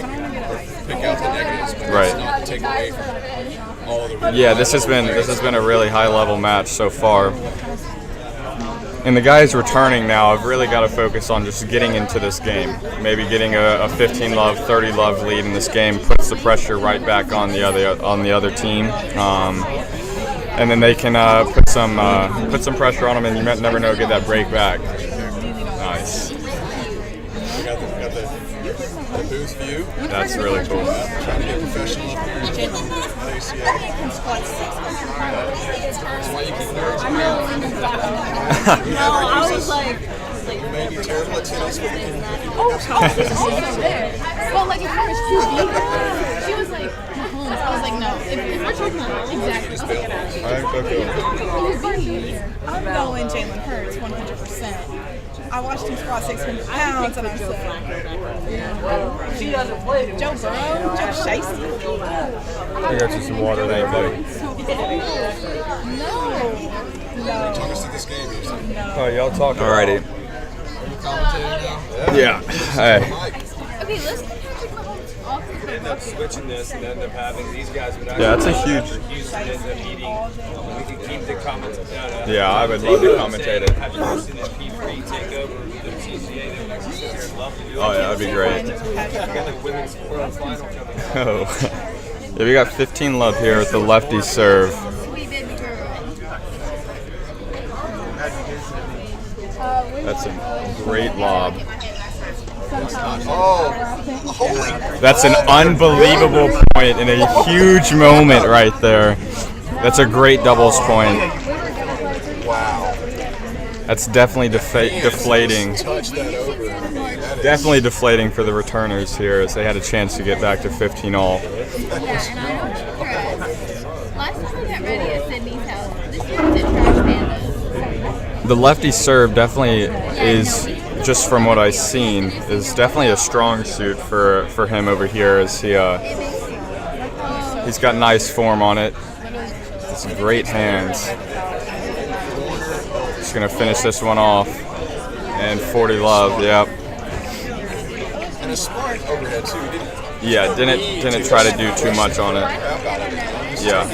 pick out the negatives, but Right. it's not take away from all the really Yeah, this has been a really high level match so far. And the guys returning now have really got to focus on just getting into this game. Maybe getting a 15-love, 30-love lead in this game puts the pressure right back on the other team, and then they can put some pressure on them, and you might never know, get that break back. Nice. We got the booth view. That's really cool. Trying to get professional up here. That's why you keep No, I was like, you may be terrible at tennis, but you can Also there. Well, like, as far as QB, she was like, Mahomes. I was like, no. If we're talking about exactly. I'm going Jalen Hurts 100%. I watched him squat 600 pounds and I said, She doesn't play. Joe Burrow, Joe Shiesty. I got you some water there, buddy. No. talk us through this game. Oh, y'all talk. Alrighty. Are you commentating now? Yeah. Hey. Okay, let's get Patrick Mahomes off the End up switching this and end up having these guys would Yeah, that's a huge. Houston end up eating. We can keep the comments. Yeah, I would love to commentate it. Have Houston and P3 take over the TCA. They would actually sit here and love to do it. Oh yeah, that'd be great. We got the women's world final coming up. Oh. Yeah, we got 15 love here with the lefty serve. That's a great lob. That's an unbelievable point and a huge moment right there. That's a great doubles point. Wow. That's definitely deflating. Touch that over. Definitely deflating for the returners here, as they had a chance to get back to 15 all. Last time we got ready at Sydney's house, this year was at Trash Pandas. The lefty serve definitely is, just from what I've seen, is definitely a strong suit for him over here. As he's got nice form on it. It's great hands. Just gonna finish this one off. And 40 love, yep. And a smart overhead too, didn't Yeah, didn't try to do too much on it. Yeah.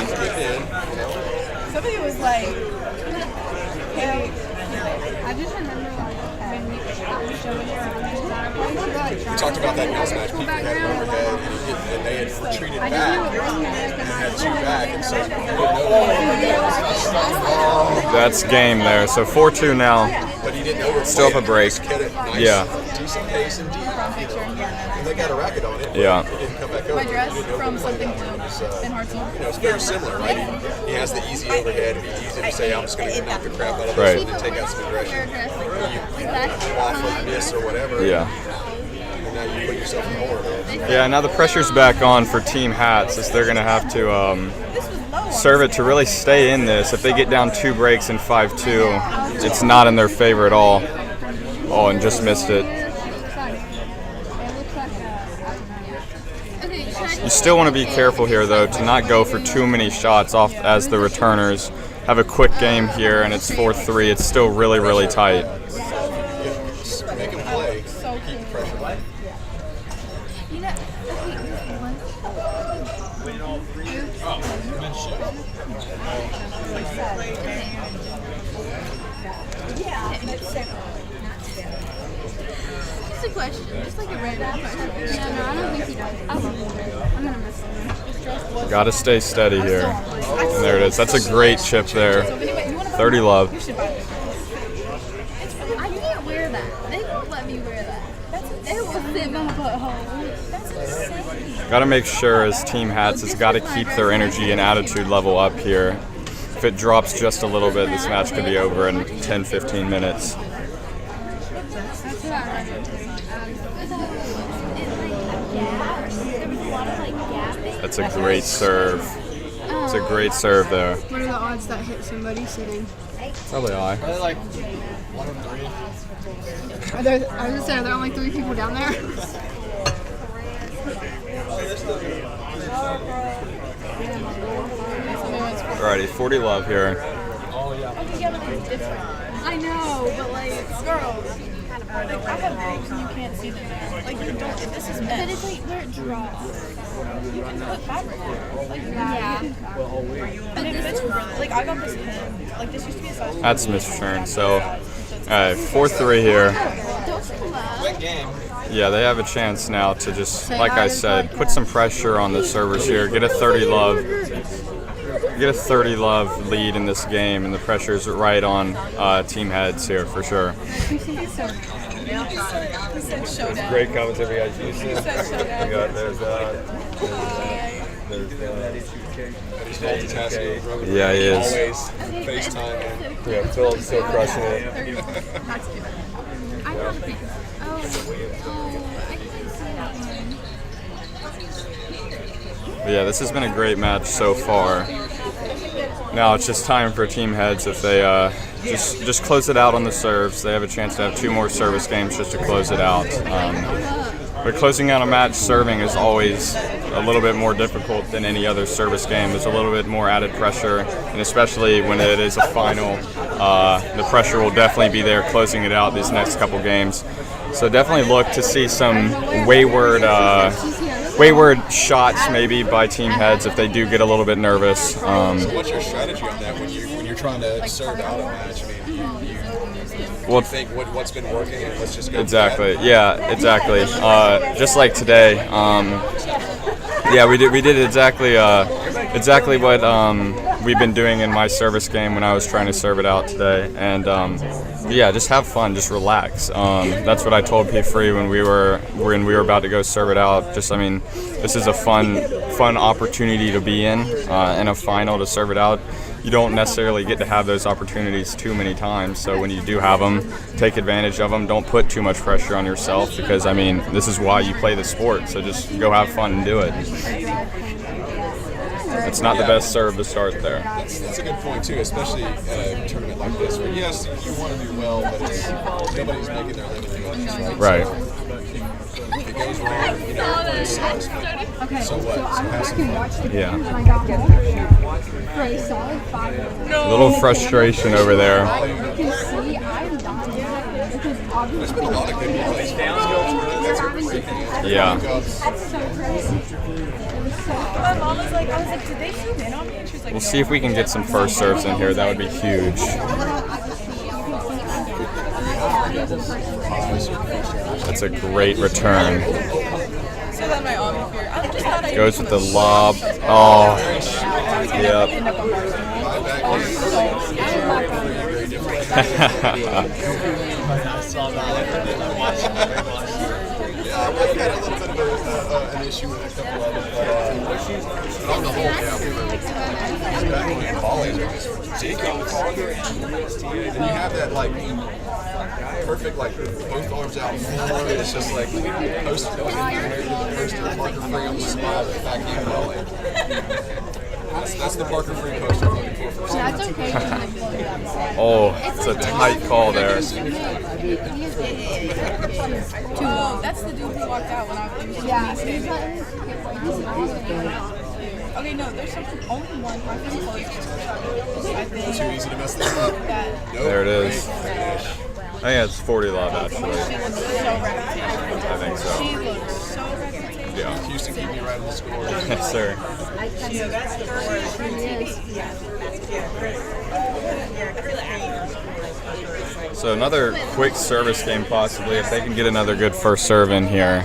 Somebody was like, hey, I just remember We talked about that Mills match. Pete had an overhead, and they had retreated back and had two back, and so he didn't know. That's game there. So 4-2 now. But he didn't overplay. Still up a break. Nice, Yeah. decent pace and deep. And they got a racket on it. Yeah. It didn't come back over. my dress He didn't from overplay. something blue in Hartsville. It's very similar, right? He has the easy overhead. It'd be easy to say, I'm just going to knock the crap out of Right. this and take out some aggression. You off or miss or whatever. Yeah. And now you put yourself in the hole. Yeah, now the pressure's back on for Team Hats, as they're going to have to serve it to really stay in this. If they get down 2 breaks in 5-2, it's not in their favor at all. Oh, and just missed it. You still want to be careful here, though, to not go for too many shots off as the returners. Have a quick game here, and it's 4-3. It's still really, really tight. Make him play. Keep the pressure. You know, just a question, just like a random question. No, I don't think he does. I love him. I'm gonna miss him. Got to stay steady here. And there it is. That's a great chip there. 30 love. I can't wear that. They won't let me wear that. They will sit my butthole. That's insane. Got to make sure as Team Hats has got to keep their energy and attitude level up here. If it drops just a little bit, this match could be over in 10-15 minutes. That's what I remember. That's a great serve. It's a great serve there. What are the odds that hit somebody sitting? Probably high. Like 1 in 3. I was gonna say, are there only 3 people down there? Alrighty, 40 love here. I know, but like, girls, like, I have boobs and you can't see them there. Like, you don't, this is mesh. but it's like where it drops. You can put fabric on. Like, Yeah. and it fits really, like, I got this pin. Like, this used to be a size. That's Mr. Turn. So, 4-3 here. Quick game. Yeah, they have a chance now to just, like I said, put some pressure on the servers here. Get a 30 love. Get a 30 love lead in this game, and the pressure's right on Team Heads here for sure. He said showdown. Great commentary, guys. You see? He said showdown. We got there's Multitasking. Yeah, he is. Always FaceTime. yeah, Philip's still crushing it. I know the thing. I can't see that one. But yeah, this has been a great match so far. Now it's just time for Team Heads. If they just close it out on the serves, they have a chance to have 2 more service games just to close it out. But closing out a match serving is always a little bit more difficult than any other service game. There's a little bit more added pressure, and especially when it is a final, the pressure will definitely be there closing it out these next couple games. So definitely look to see some wayward shots maybe by Team Heads if they do get a little bit nervous. So what's your strategy on that when you're trying to serve out a match? I mean, you think what's been working and let's just go. Exactly. Yeah. Exactly. Just like today. Yeah, we did exactly what we've been doing in my service game when I was trying to serve it out today, and yeah, just have fun, just relax. That's what I told P. Free when we were about to go serve it out. Just, I mean, this is a fun opportunity to be in a final to serve it out. You don't necessarily get to have those opportunities too many times, so when you do have them, take advantage of them. Don't put too much pressure on yourself because, I mean, this is why you play the sport, so just go have fun and do it. it's not the best serve to start there. That's a good point too, especially at a tournament like this, where yes, you want to do well, but nobody's making their living doing this, right? Right. So, if it goes wrong, you know, it sucks. But so what? So have some fun. Yeah. A little frustration over there. There's been a lot of good plays. That's a great thing. Yeah. My mom was like, I was like, did they zoom in on me? And she was like, We'll no. see if we can get some first serves in here. That would be huge. That's a great return. So then my mom here, I just thought I Goes with the lob. Oh, yep. Yeah, we've had a little bit of an issue with a couple of them, but on the whole, yeah, we were back when volleys are just ridiculous. And you have that, like, perfect, like, both arms out full, and it's just like poster going in there, the poster Parker Free on the spot, backhand volley. That's the Parker Free poster I'm looking for That's okay. Oh, it's a tight call there. That's the dude who walked out when I was Okay, no, there's only one. I think Too easy to mess this up. There it is. I think it's 40 love, actually. She looks so reputable. I think so. She looks so reputable. Yeah. Houston, keep me right on the score. Yes, sir. So another quick service game possibly if they can get another good first serve in here.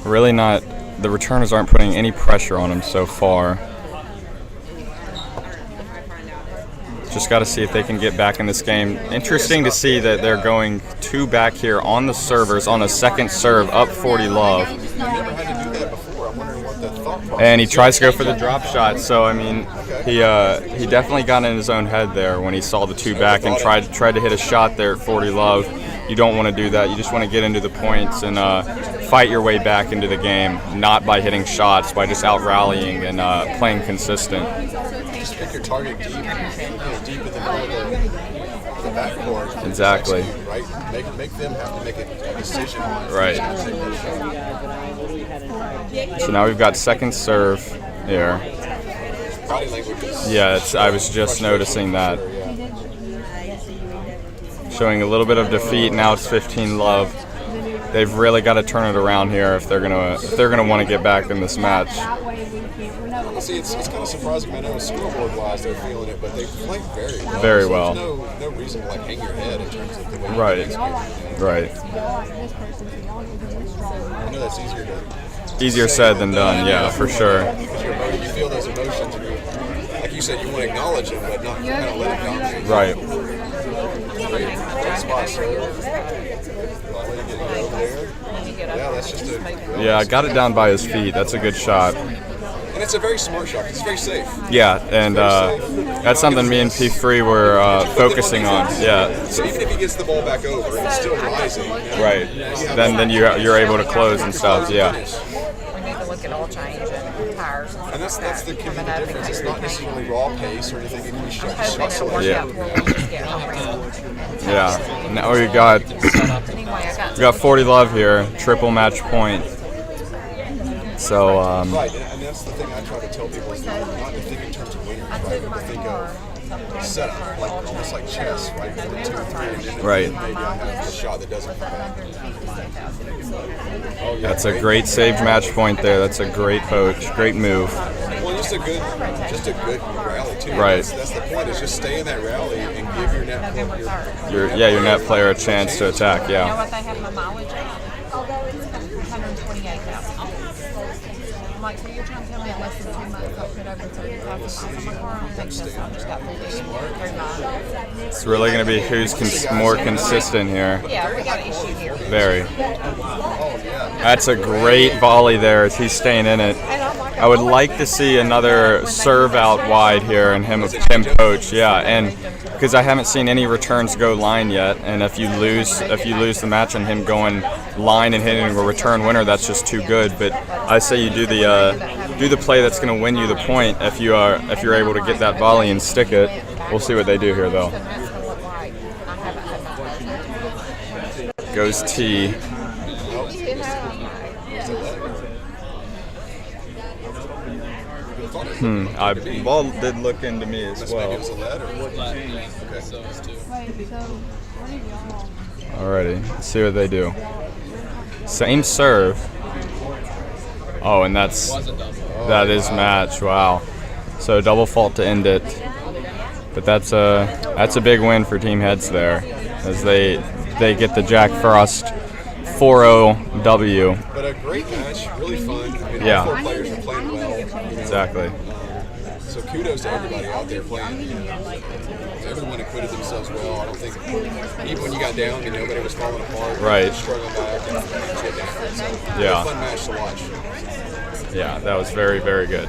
Really not, the returners aren't putting any pressure on them so far. Just got to see if they can get back in this game. Interesting to see that they're going 2 back here on the servers on a second serve, up 40 love. And he tries to go for the drop shot. So I mean, he definitely got in his own head there when he saw the 2 back and tried to hit a shot there at 40 love. You don't want to do that. You just want to get into the points and fight your way back into the game, not by hitting shots, by just out rallying and playing consistent. Just pick your target deep, deep in the middle of the backcourt. Exactly. Right? Make them have to make a decision on Right. So now we've got second serve here. Body language is Yeah, I was just noticing that. Showing a little bit of defeat. Now it's 15 love. They've really got to turn it around here if they're gonna want to get back in this match. See, it's kind of surprising. I know scoreboard-wise they're feeling it, but they play very well. Very So well. There's no reason to like hang your head in terms of the way Right. you experience. Right. I know that's easier to. Easier said than done. Yeah, for sure. Because you feel those emotions, and like you said, you want to acknowledge them, but not kind of let it dominate. Right. Great spot, sir. Yeah, that's just a. Yeah, got it down by his feet. That's a good shot. And it's a very smart shot. It's very safe. Yeah, and that's something me and P3 were focusing on. Yeah. So even if he gets the ball back over, it's still rising. Right. Then you're able to close and stuff. Yeah. We need to look at all change and tires and And that's the key coming up difference. It's not necessarily raw pace or anything. It can be shot hoping it'll work Yeah. out for when we get home. Yeah. Now we got 40 love here, triple match point. So Right, and that's the thing I try to tell people is not to think in terms of winners, right? But to think of setup, like almost like chess, right? 1, 2, 3, and then Right. maybe I have a shot that doesn't come back. that's a great saved match point there. That's a great poach, great move. Well, just a good rally too. Right. That's the point. Is just stay in that rally and give your net Your net player a chance to attack. You know Yeah. what they have my mileage at? 128,000. I'm like, so you're trying to tell me in less than 2 months I'll put over 35,000 on my car? I don't think so. I just got 3 It's really going to be who's more consistent here. Yeah, we got an issue here. Very. That's a great volley there as he's staying in it. I would like to see another serve out wide here and him poach. Yeah, and because I haven't seen any returns go line yet, and if you lose the match and him going line and hitting a return winner, that's just too good. But I say you do the do the play that's going to win you the point if you're able to get that volley and stick it. We'll see what they do here though. Goes T. Ball did look into me as well. Alrighty, let's see what they do. Same serve. Oh, and that is match. Wow. So double fault to end it. But that's a big win for Team Heads there, as they get the Jack Frost 4-0 W. But a great match, really fun. I mean, Yeah. all 4 players are playing well. Exactly. So kudos to everybody out there playing. Everyone acquitted themselves well. I don't think even when you got down, nobody was falling apart. Right. Struggling back and get down. So, Yeah. a fun match to watch. Yeah, that was very, very good.